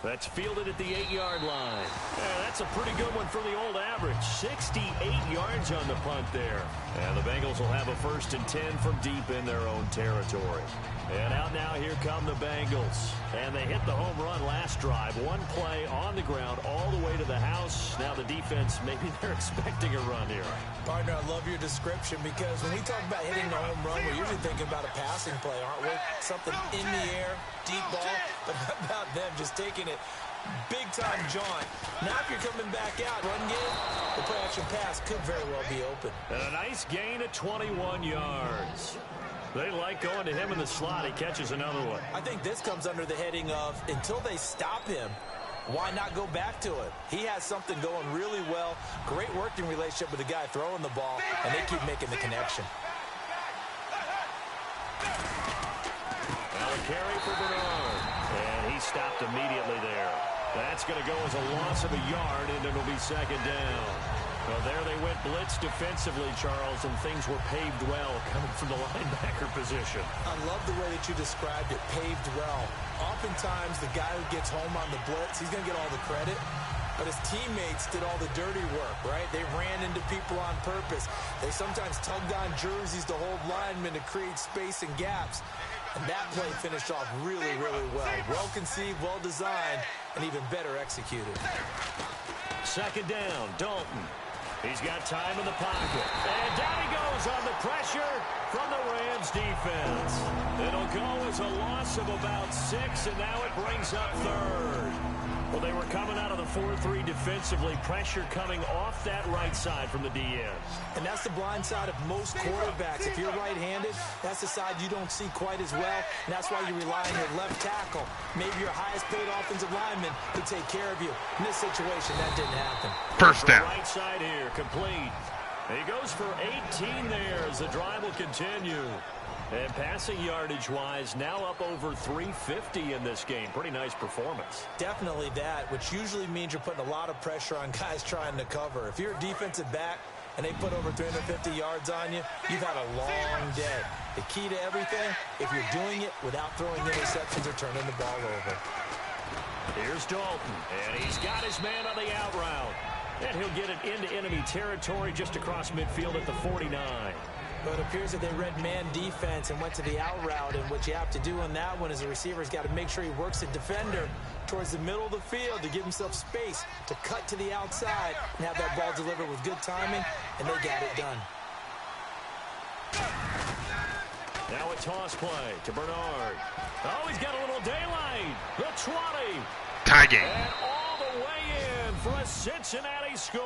That's fielded at the 8-yard line. Yeah, that's a pretty good one for the old average. 68 yards on the punt there. And the Bengals will have a 1st and 10 from deep in their own territory. And out now, here come the Bengals. And they hit the home run last drive. One play on the ground all the way to the house. Now the defense, maybe they're expecting a run here. Partner, I love your description because when we talk about hitting the home run, we're usually thinking about a passing play, aren't we? Something in the air, deep ball. But how about them just taking it big-time jaunt? Now if you're coming back out, run game, the play-action pass could very well be open. And a nice gain of 21 yards. They like going to him in the slot. He catches another one. I think this comes under the heading of until they stop him, why not go back to it? He has something going really well. Great working relationship with the guy throwing the ball, and they keep making the connection. Now a carry for Bernard. And he stopped immediately there. That's going to go as a loss of a yard, and it'll be 2nd down. Well, there they went blitz defensively, Charles, and things were paved well coming from the linebacker position. I love the way that you described it, paved well. Oftentimes, the guy who gets home on the blitz, he's going to get all the credit, but his teammates did all the dirty work, right? They ran into people on purpose. They sometimes tugged on jerseys to hold linemen to create space and gaps. And that play finished off really, really well. Well conceived, well designed, and even better executed. 2nd down, Dalton. He's got time in the pocket. And down he goes on the pressure from the Rams defense. It'll go as a loss of about 6, and now it brings up 3rd. Well, they were coming out of the 4-3 defensively. Pressure coming off that right side from the DN. And that's the blind side of most quarterbacks. If you're right-handed, that's the side you don't see quite as well. And that's why you rely on your left tackle. Maybe your highest-paid offensive lineman to take care of you. In this situation, that didn't happen. 1st down. Right side here, complete. He goes for 18 there as the drive will continue. And passing yardage-wise, now up over 350 in this game. Pretty nice performance. Definitely that, which usually means you're putting a lot of pressure on guys trying to cover. If you're a defensive back and they put over 350 yards on you, you've had a long day. The key to everything, if you're doing it without throwing interceptions or turning the ball over. Here's Dalton, and he's got his man on the out route. And he'll get it into enemy territory just across midfield at the 49. But it appears that they read man defense and went to the out route, and what you have to do on that one is the receiver's got to make sure he works the defender towards the middle of the field to give himself space to cut to the outside and have that ball delivered with good timing, and they got it done. Now a toss play to Bernard. Oh, he's got a little daylight. The 20. Tie game. And all the way in for a Cincinnati score.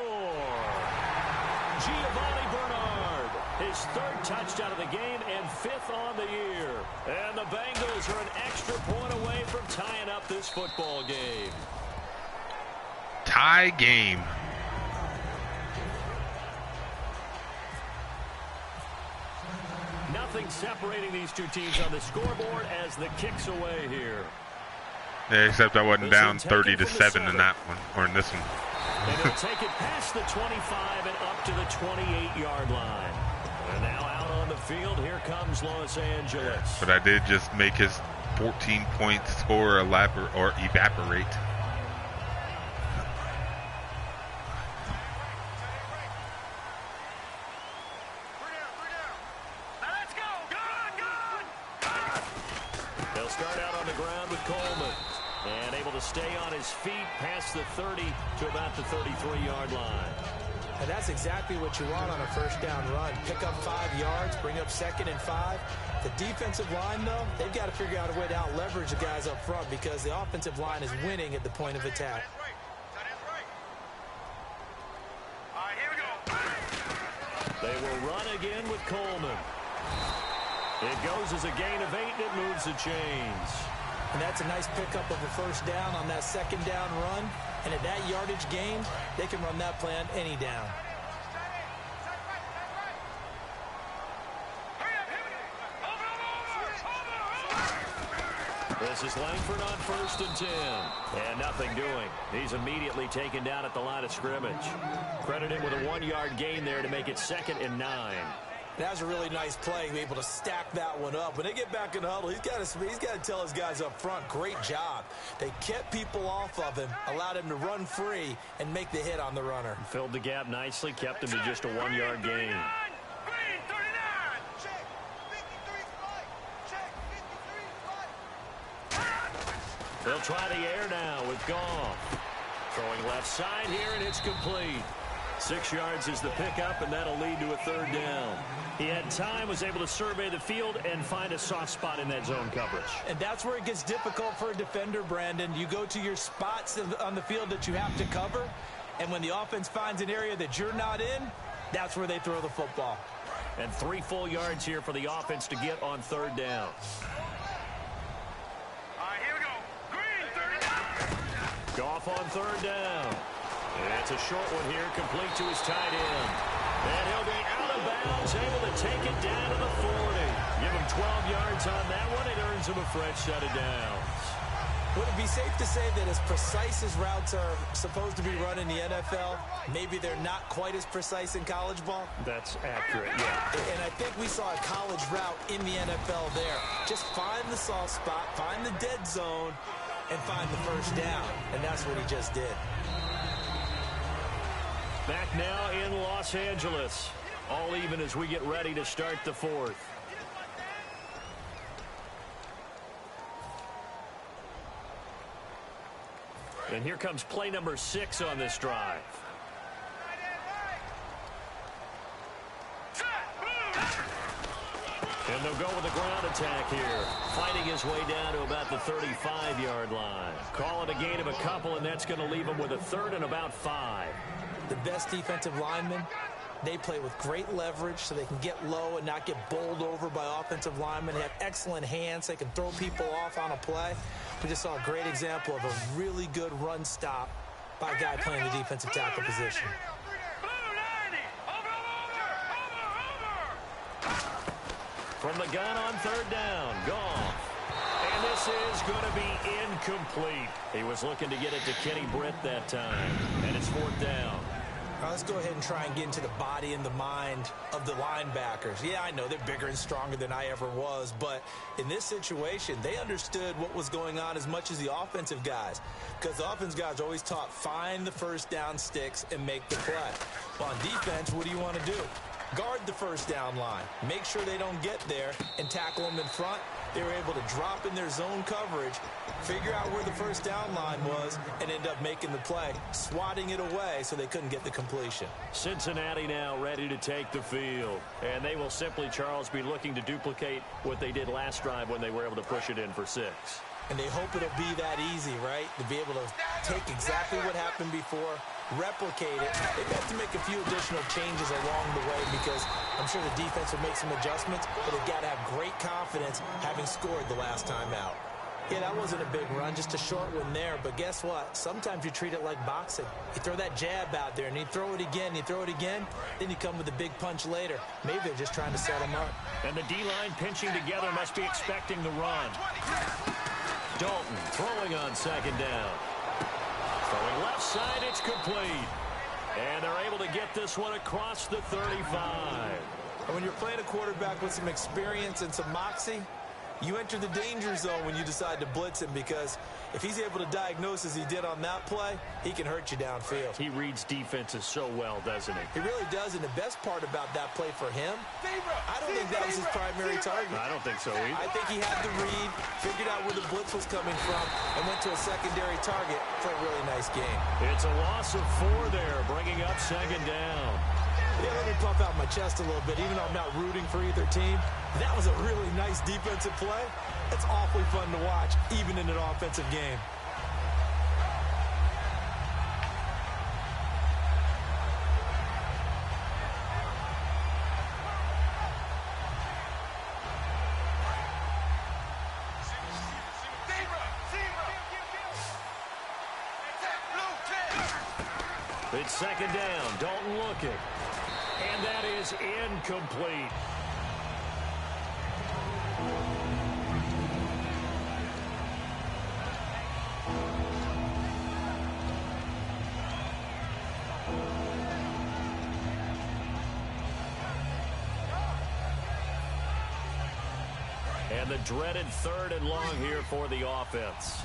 Giovanni Bernard, his 3rd touchdown of the game and 5th on the year. And the Bengals are an extra point away from tying up this football game. Tie game. Nothing separating these two teams on the scoreboard as the kick's away here. Yeah, except I wasn't down 30-7 in that one, or in this one. And he'll take it past the 25 and up to the 28-yard line. And now out on the field, here comes Los Angeles. But I did just make his 14-point score evaporate. They'll start out on the ground with Coleman. And able to stay on his feet past the 30 to about the 33-yard line. And that's exactly what you want on a 1st down run. Pick up 5 yards, bring up 2nd and 5. The defensive line, though, they've got to figure out a way to out-leverage the guys up front because the offensive line is winning at the point of attack. They will run again with Coleman. It goes as a gain of 8, and it moves the chains. And that's a nice pickup of a 1st down on that 2nd down run. And at that yardage gain, they can run that play on any down. This is Langford on 1st and 10. And nothing doing. He's immediately taken down at the line of scrimmage. Credit him with a 1-yard gain there to make it 2nd and 9. That's a really nice play, to be able to stack that one up. When they get back in the huddle, he's got to tell his guys up front, great job. They kept people off of him, allowed him to run free, and make the hit on the runner. Filled the gap nicely, kept him to just a 1-yard gain. They'll try the air now with Goff. Throwing left side here, and it's complete. 6 yards is the pickup, and that'll lead to a 3rd down. He had time, was able to survey the field and find a soft spot in that zone coverage. And that's where it gets difficult for a defender, Brandon. You go to your spots on the field that you have to cover, and when the offense finds an area that you're not in, that's where they throw the football. And 3 full yards here for the offense to get on 3rd down. All right, here we go. Green, 30 down. Goff on 3rd down. That's a short one here, complete to his tight end. And he'll be out of bounds, able to take it down to the 40. Give him 12 yards on that one. It earns him a fresh set of downs. Would it be safe to say that as precise as routes are supposed to be run in the NFL, maybe they're not quite as precise in college ball? That's accurate, yeah. And I think we saw a college route in the NFL there. Just find the soft spot, find the dead zone, and find the first down. And that's what he just did. Back now in Los Angeles. All even as we get ready to start the 4th. And here comes play number 6 on this drive. And they'll go with the ground attack here. Fighting his way down to about the 35-yard line. Call it a gain of a couple, and that's going to leave him with a 3rd and about 5. The best defensive linemen, they play with great leverage so they can get low and not get bowled over by offensive linemen. They have excellent hands. They can throw people off on a play. We just saw a great example of a really good run stop by a guy playing the defensive tackle position. From the gun on 3rd down, Goff. And this is going to be incomplete. He was looking to get it to Kenny Britt that time. And it's 4th down. Let's go ahead and try and get into the body and the mind of the linebackers. Yeah, I know they're bigger and stronger than I ever was, but in this situation, they understood what was going on as much as the offensive guys, because the offensive guys are always taught, find the first down sticks and make the play. Well, on defense, what do you want to do? Guard the first down line. Make sure they don't get there and tackle them in front. They were able to drop in their zone coverage, figure out where the first down line was, and end up making the play, swatting it away so they couldn't get the completion. Cincinnati now ready to take the field. And they will simply, Charles, be looking to duplicate what they did last drive when they were able to push it in for 6. And they hope it'll be that easy, right? To be able to take exactly what happened before, replicate it. They've got to make a few additional changes along the way because I'm sure the defense will make some adjustments, but they've got to have great confidence having scored the last time out. Yeah, that wasn't a big run, just a short one there, but guess what? Sometimes you treat it like boxing. You throw that jab out there, and you throw it again, you throw it again, then you come with a big punch later. Maybe they're just trying to set them up. And the D-line pinching together must be expecting the run. Dalton throwing on 2nd down. Throwing left side, it's complete. And they're able to get this one across the 35. And when you're playing a quarterback with some experience and some moxie, you enter the danger zone when you decide to blitz him, because if he's able to diagnose as he did on that play, he can hurt you downfield. He reads defenses so well, doesn't he? He really does, and the best part about that play for him, I don't think that was his primary target. I don't think so either. I think he had the read, figured out where the blitz was coming from, and went to a secondary target for a really nice game. It's a loss of 4 there, bringing up 2nd down. Yeah, let me puff out my chest a little bit, even though I'm not rooting for either team. That was a really nice defensive play. It's awfully fun to watch, even in an offensive game. It's 2nd down. Dalton looking. And that is incomplete. And the dreaded 3rd and long here for the offense.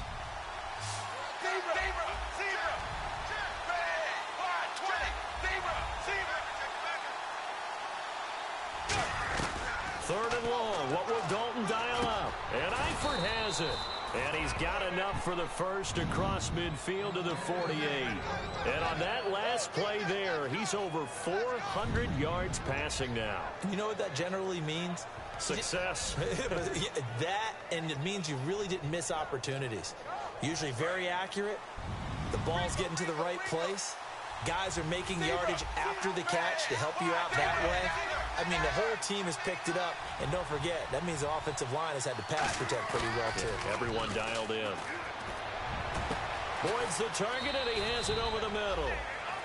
Third and long. What will Dalton dial up? And Eifert has it. And he's got enough for the first across midfield to the 48. And on that last play there, he's over 400 yards passing now. You know what that generally means? Success. That, and it means you really didn't miss opportunities. Usually very accurate. The ball's getting to the right place. Guys are making yardage after the catch to help you out that way. I mean, the whole team has picked it up. And don't forget, that means the offensive line has had to pass protect pretty well, too. Everyone dialed in. Boyd's the target, and he has it over the middle.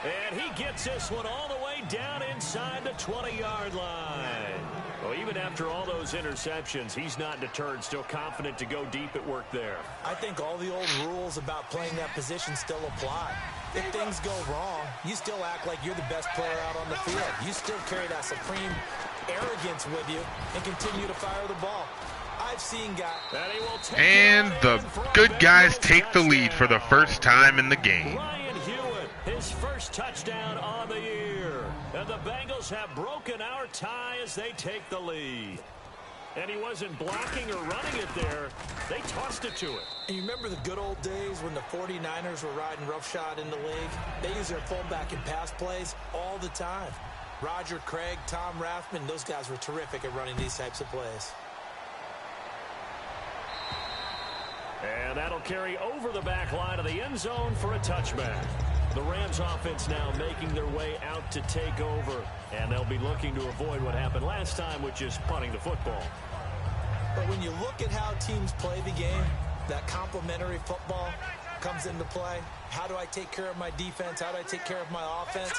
And he gets this one all the way down inside the 20-yard line. Well, even after all those interceptions, he's not deterred, still confident to go deep at work there. I think all the old rules about playing that position still apply. If things go wrong, you still act like you're the best player out on the field. You still carry that supreme arrogance with you and continue to fire the ball. I've seen guys. And the good guys take the lead for the first time in the game. Ryan Hewitt, his first touchdown on the year. And the Bengals have broken our tie as they take the lead. And he wasn't blocking or running it there. They tossed it to him. And you remember the good old days when the 49ers were riding roughshod in the league? They used their fullback in pass plays all the time. Roger Craig, Tom Rathman, those guys were terrific at running these types of plays. And that'll carry over the back line of the end zone for a touchback. The Rams offense now making their way out to take over. And they'll be looking to avoid what happened last time, which is punting the football. But when you look at how teams play the game, that complementary football comes into play. How do I take care of my defense? How do I take care of my offense?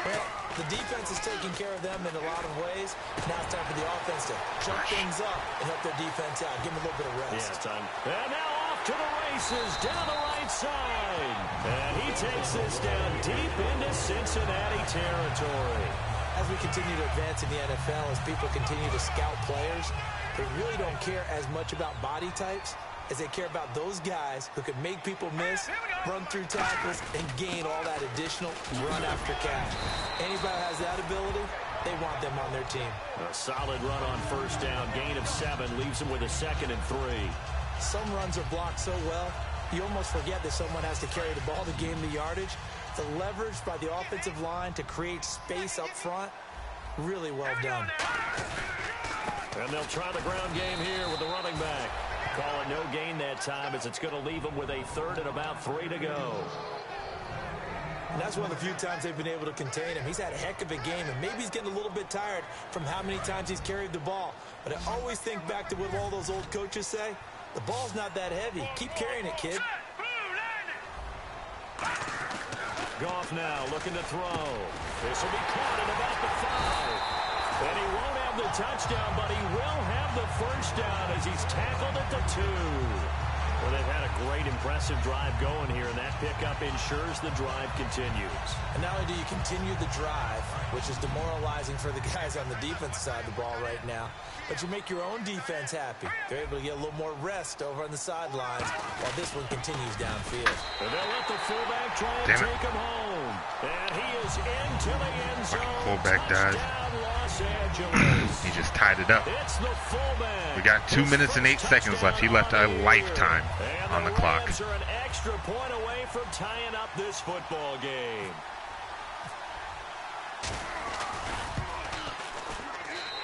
Well, the defense is taking care of them in a lot of ways. Now it's time for the offense to jump things up and help their defense out. Give them a little bit of rest. Yeah, time. And now off to the races down the right side. And he takes this down deep into Cincinnati territory. As we continue to advance in the NFL, as people continue to scout players, they really don't care as much about body types as they care about those guys who can make people miss, run through tackles, and gain all that additional run after catch. Anybody who has that ability, they want them on their team. A solid run on first down, gain of 7, leaves them with a 2nd and 3. Some runs are blocked so well, you almost forget that someone has to carry the ball to gain the yardage. The leverage by the offensive line to create space up front, really well done. And they'll try the ground game here with the running back. Call it no gain that time as it's going to leave them with a 3rd and about 3 to go. And that's one of the few times they've been able to contain him. He's had a heck of a game, and maybe he's getting a little bit tired from how many times he's carried the ball. But I always think back to what all those old coaches say. The ball's not that heavy. Keep carrying it, kid. Goff now looking to throw. This will be caught at about the 5. And he won't have the touchdown, but he will have the first down as he's tackled at the 2. Well, they've had a great, impressive drive going here, and that pickup ensures the drive continues. And not only do you continue the drive, which is demoralizing for the guys on the defense side of the ball right now, but you make your own defense happy. They're able to get a little more rest over on the sidelines while this one continues downfield. And they'll let the fullback try and take him home. And he is into the end zone. Fullback died. Los Angeles. He just tied it up. It's the fullback. We got 2 minutes and 8 seconds left. He left a lifetime on the clock. Rams are an extra point away from tying up this football game.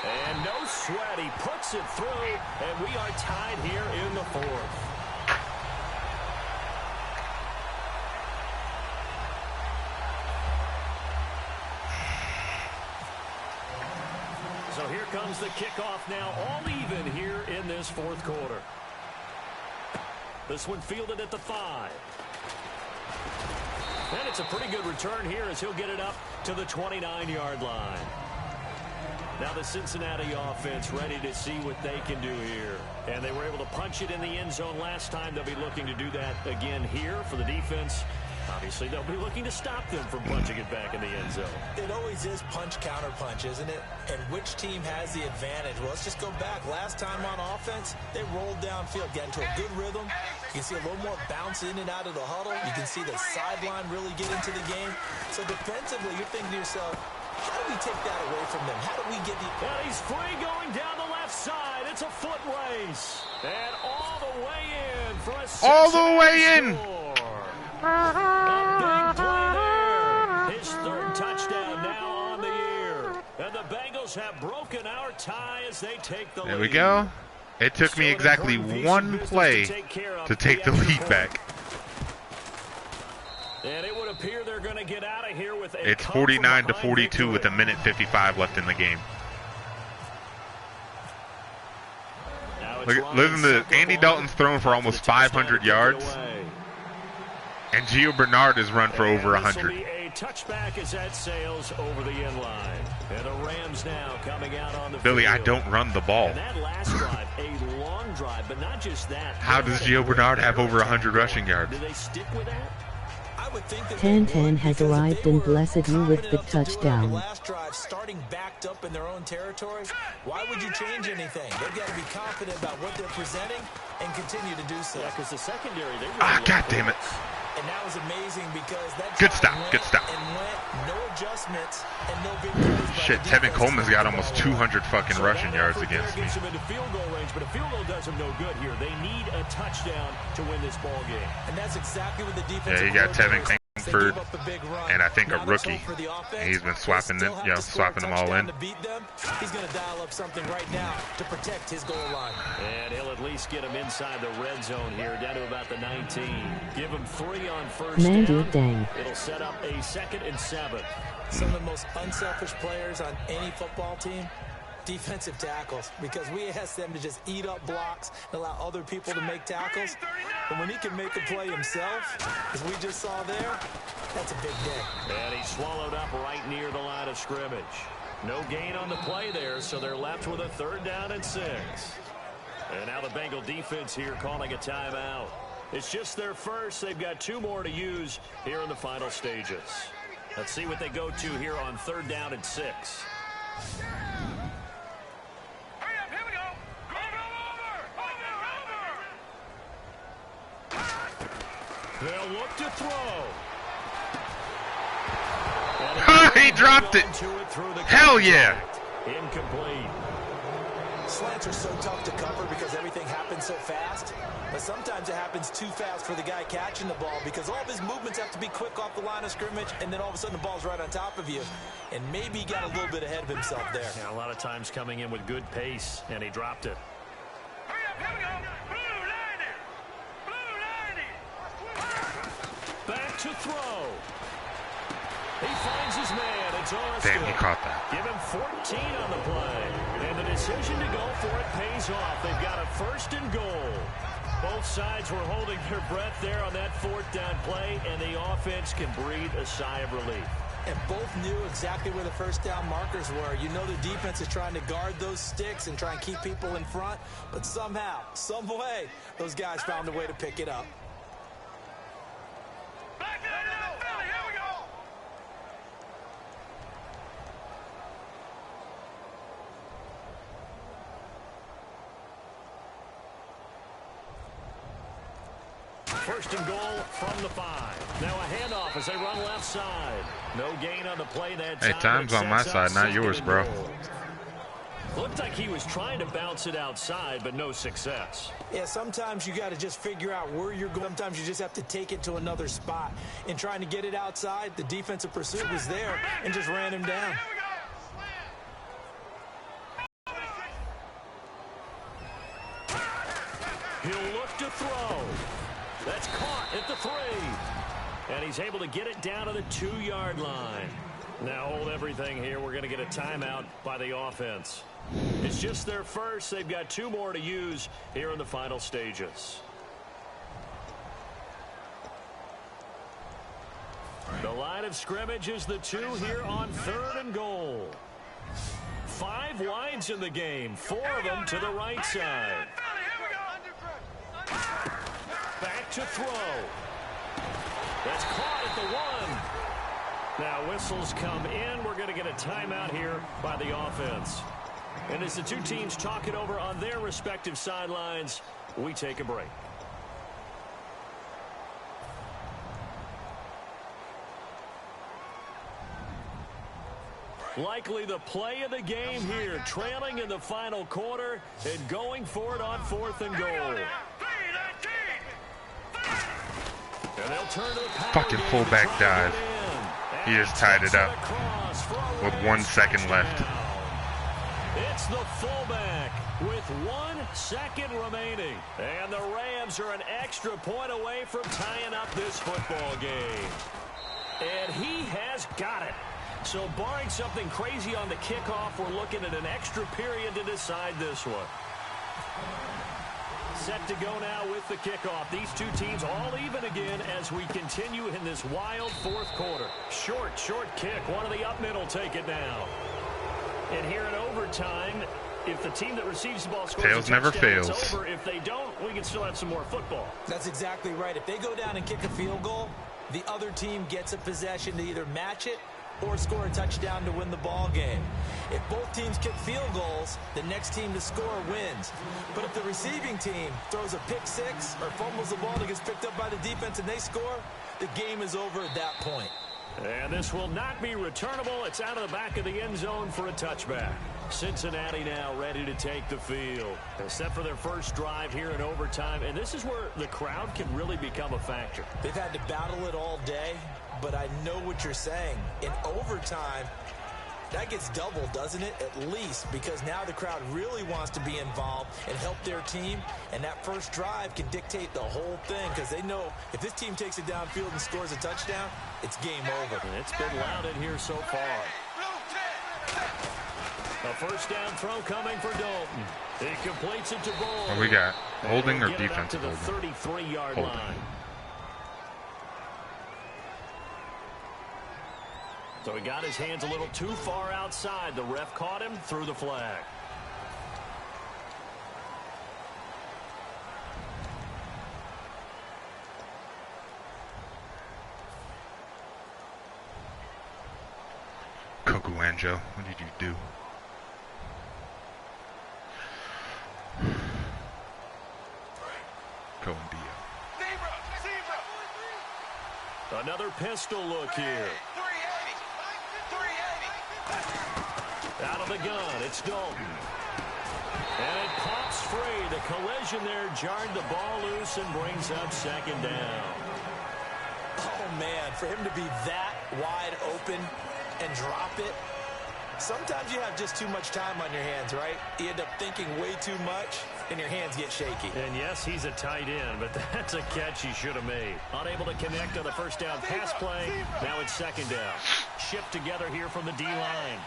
And no sweat. He puts it through, and we are tied here in the 4th. So here comes the kickoff now, all even here in this 4th quarter. This one fielded at the 5. And it's a pretty good return here as he'll get it up to the 29-yard line. Now the Cincinnati offense ready to see what they can do here. And they were able to punch it in the end zone last time. They'll be looking to do that again here for the defense. Obviously, they'll be looking to stop them from punching it back in the end zone. It always is punch-counter-punch, isn't it? And which team has the advantage? Well, let's just go back. Last time on offense, they rolled downfield, got into a good rhythm. You can see a little more bounce in and out of the huddle. You can see the sideline really get into the game. So defensively, you're thinking to yourself, how do we take that away from them? How do we get the... And he's free going down the left side. It's a foot race. And all the way in for a all the way in. A big play there. His third touchdown now on the year. And the Bengals have broken our tie as they take the lead. There we go. It took me exactly one play to take the lead back. And it would appear they're going to get out of here with a It's 49-42 with a minute 55 left in the game. Listen to Andy Dalton's thrown for almost 500 yards, and Gio Bernard has run for over 100. A touchback as that sails over the end line. And the Rams now coming out on the Billy, field. I don't run the ball. And that last drive, a long drive, but not just that. How does Gio Bernard have over 100 rushing yards? Do they stick with that? 10-10 has arrived and blessed you with the touchdown. Last drive starting backed up in their own territory. Why would you change anything? They've got to be confident about what they're presenting and continue to do so. Yeah, because the secondary, they really God damn it. And that was amazing because that Good stop, good stop. And went, no adjustments and no big plays. Shit, Tevin Coleman's got almost 200 fucking rushing yards against me. Gets them into field goal range, but a field goal does them no good here. They need a touchdown to win this ball game. And that's exactly what the defense. Yeah, you got Tevin Langford and I think a rookie. And he's been swapping them, swapping them all in. He's going to dial up something right now to protect his goal line. And he'll at least get him inside the red zone here, down to about the 19. Give him 3 on first Mandy down. dang. It'll set up a 2nd and 7. Some of the most unselfish players on any football team, defensive tackles, because we ask them to just eat up blocks and allow other people to make tackles. And when he can make a play himself, as we just saw there, that's a big day. And he's swallowed up right near the line of scrimmage. No gain on the play there, so they're left with a 3rd down and 6. And now the Bengal defense here calling a timeout. It's just their first. They've got 2 more to use here in the final stages. Let's see what they go to here on 3rd down and 6. They'll look to throw. He dropped it. Hell yeah. Incomplete. Slants are so tough to cover because everything happens so fast. But sometimes it happens too fast for the guy catching the ball because all of his movements have to be quick off the line of scrimmage, and then all of a sudden the ball's right on top of you. And maybe he got a little bit ahead of himself there. Yeah, a lot of times coming in with good pace, and he dropped it. Back to throw. He finds his man. It's Austin. Damn, he caught that. Give him 14 on the play. And the decision to go for it pays off. They've got a 1st and goal. Both sides were holding their breath there on that 4th down play, and the offense can breathe a sigh of relief. And both knew exactly where the 1st down markers were. You know the defense is trying to guard those sticks and try and keep people in front, but somehow, some way, those guys found a way to pick it up. First and goal from the 5. Now a handoff as they run left side. No gain on the play that time. Hey, time's on my side, not yours, bro. Looked like he was trying to bounce it outside, but no success. Yeah, sometimes you got to just figure out where you're going. Sometimes you just have to take it to another spot. In trying to get it outside, the defensive pursuit was there and just ran him down. He'll look to throw. That's caught at the 3. And he's able to get it down to the 2-yard line. Now hold everything here. We're going to get a timeout by the offense. It's just their first. They've got 2 more to use here in the final stages. The line of scrimmage is the 2 here on 3rd and goal. 5 wides in the game, 4 of them to the right side. Back to throw. That's caught at the 1. Now whistles come in. We're going to get a timeout here by the offense. And as the two teams talk it over on their respective sidelines, we take a break. Likely the play of the game here, trailing in the final quarter and going for it on 4th and goal. And they'll turn to the fucking fullback dive. He just tied it up with 1 second left. It's the fullback with 1 second remaining. And the Rams are an extra point away from tying up this football game. And he has got it. So barring something crazy on the kickoff, we're looking at an extra period to decide this one. Set to go now with the kickoff. These two teams all even again as we continue in this wild 4th quarter. Short kick. One of the up middle take it now. And here in overtime, if the team that receives the ball scores Tails never fails. It's over. If they don't, we can still have some more football. That's exactly right. If they go down and kick a field goal, the other team gets a possession to either match it or score a touchdown to win the ball game. If both teams kick field goals, the next team to score wins. But if the receiving team throws a pick 6 or fumbles the ball that gets picked up by the defense and they score, the game is over at that point. And this will not be returnable. It's out of the back of the end zone for a touchback. Cincinnati now ready to take the field. They're set for their first drive here in overtime, and this is where the crowd can really become a factor. They've had to battle it all day, but I know what you're saying. In overtime, that gets doubled, doesn't it? At least, because now the crowd really wants to be involved and help their team, and that first drive can dictate the whole thing because they know if this team takes it downfield and scores a touchdown, it's game over. And it's been loud in here so far. A first down throw coming for Dalton. He completes it to Bull. What we got? Holding or defensive to the 33-yard line. So he got his hands a little too far outside. The ref caught him, threw the flag. Coco Angel, what did you do? Cohen Another pistol look here. Out of the gun, it's Dalton. And it pops free. The collision there jarred the ball loose and brings up second down. Oh, man, for him to be that wide open and drop it, sometimes you have just too much time on your hands, right? You end up thinking way too much, and your hands get shaky. And yes, he's a tight end, but that's a catch he should have made. Unable to connect on the first down pass play. Now it's second down. Shipped together here from the D-line.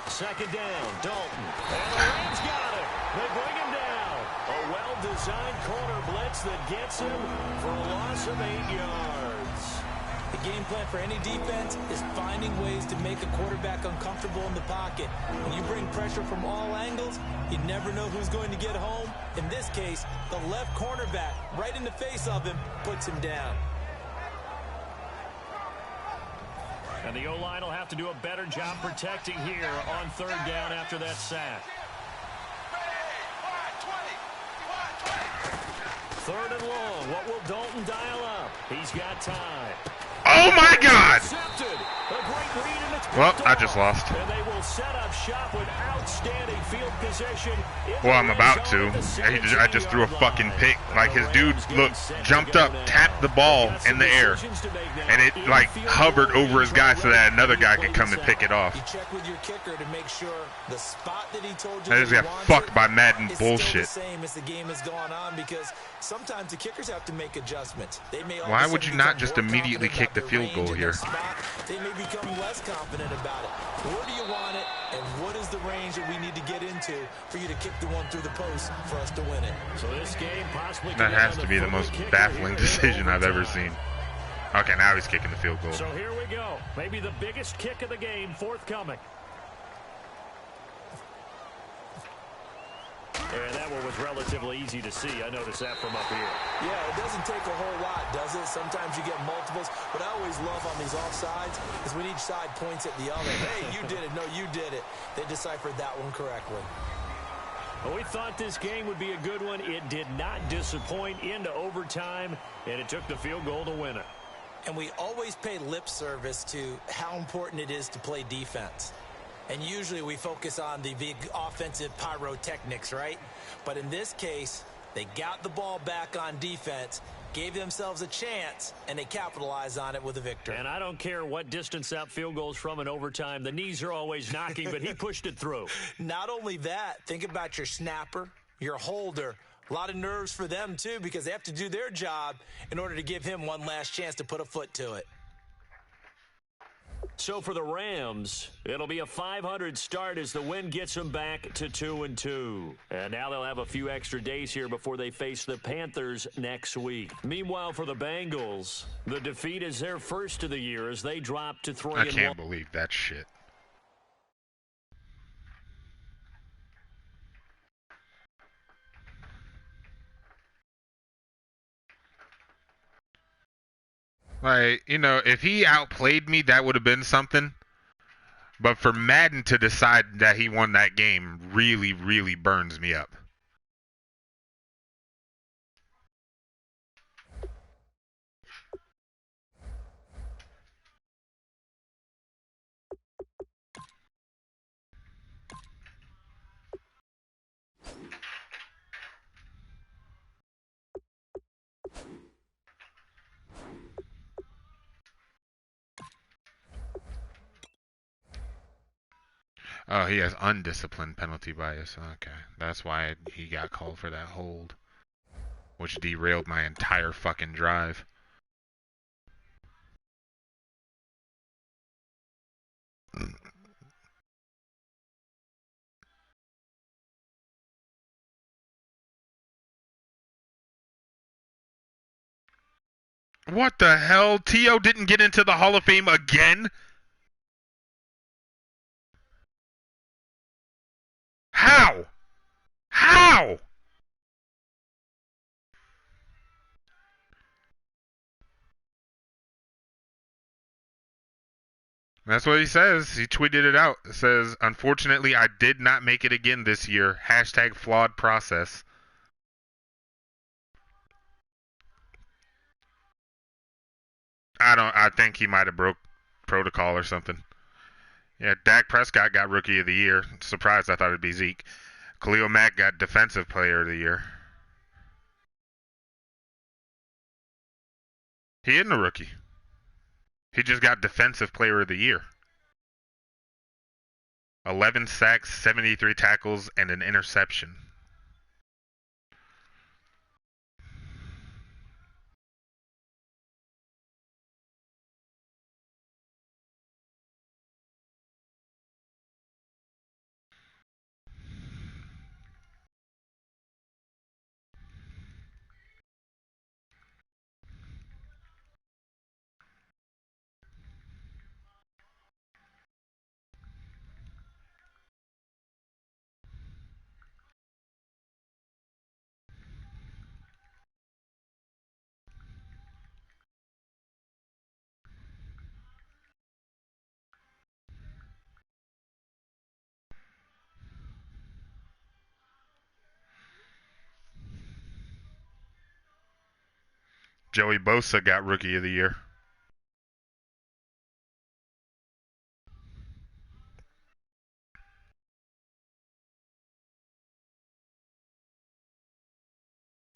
Second down, Dalton. And the Rams got it. They bring him down. A well-designed corner blitz that gets him for a loss of 8 yards. The game plan for any defense is finding ways to make a quarterback uncomfortable in the pocket. When you bring pressure from all angles, you never know who's going to get home. In this case, the left cornerback, right in the face of him, puts him down. And the O-line will have to do a better job protecting here on third down after that sack. Third and long. What will Dalton dial up? He's got time. Oh, my God! Well, I just off. lost. And they will set up shop with outstanding field position. Well, I'm about to. I just threw a fucking pick. Like, his dude, look, jumped up, tapped the ball in the air, and it, like, hovered over his guy so that another guy could come and pick it off. You check with your kicker to make sure the spot that he told you I just got fucked by Madden bullshit. Still the same as the game has gone on, because sometimes the kickers have to make adjustments. They may Why would you not just immediately kick the field goal here? They may become less confident about it. Where do you want it, and what is the range that we need to get into for you to kick the one through the post for us to win it? So this game possibly that has to be the most baffling decision I've ever seen. Okay, now he's kicking the field goal. So here we go. Maybe the biggest kick of the game forthcoming. And that one was relatively easy to see. I noticed that from up here. Yeah, it doesn't take a whole lot, does it? Sometimes you get multiples. What I always love on these offsides is when each side points at the other. Hey, you did it. No, you did it. They deciphered that one correctly. Well, we thought this game would be a good one. It did not disappoint into overtime, and it took the field goal to win it. And we always pay lip service to how important it is to play defense. And usually we focus on the big offensive pyrotechnics, right? But in this case, they got the ball back on defense, gave themselves a chance, and they capitalized on it with a victory. And I don't care what distance that field goes from in overtime. The knees are always knocking, but he pushed it through. Not only that, think about your snapper, your holder. A lot of nerves for them, too, because they have to do their job in order to give him one last chance to put a foot to it. So for the Rams, it'll be a .500 start as the win gets them back to 2-2. And now they'll have a few extra days here before they face the Panthers next week. Meanwhile, for the Bengals, the defeat is their first of the year as they drop to 3-1. I can't believe that shit. Like, you know, if he outplayed me, that would have been something. But for Madden to decide that he won that game really, really burns me up. Oh, he has undisciplined penalty bias. Okay, that's why he got called for that hold, which derailed my entire fucking drive. What the hell? T.O. didn't get into the Hall of Fame again? How? How? That's what he says. He tweeted it out. It says, unfortunately, I did not make it again this year. Hashtag flawed process. I think he might have broke protocol or something. Yeah, Dak Prescott got Rookie of the Year. Surprised, I thought it'd be Zeke. Khalil Mack got Defensive Player of the Year. He isn't a rookie. He just got Defensive Player of the Year. 11 sacks, 73 tackles, and an interception. Joey Bosa got Rookie of the Year.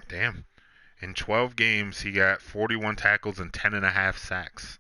Damn. In 12 games, he got 41 tackles and 10.5 sacks.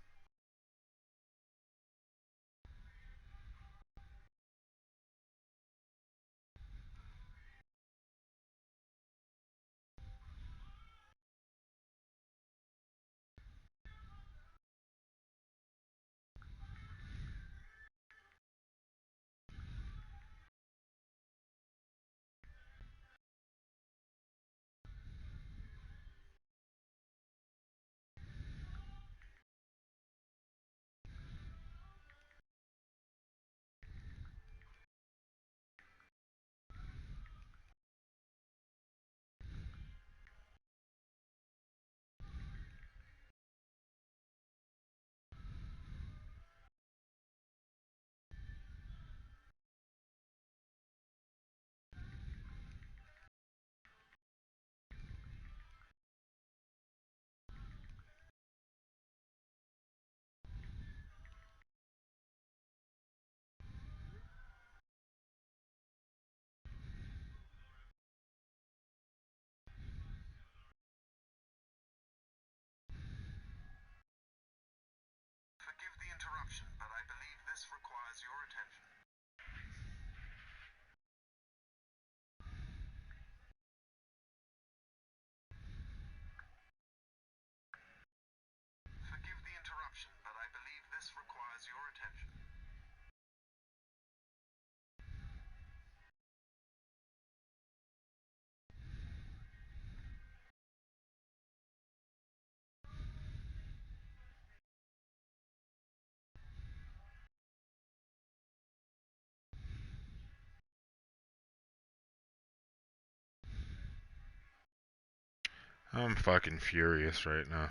I'm fucking furious right now.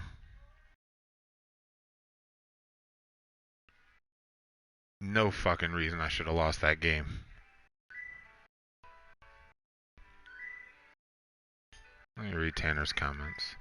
No fucking reason I should have lost that game. Let me read Tanner's comments.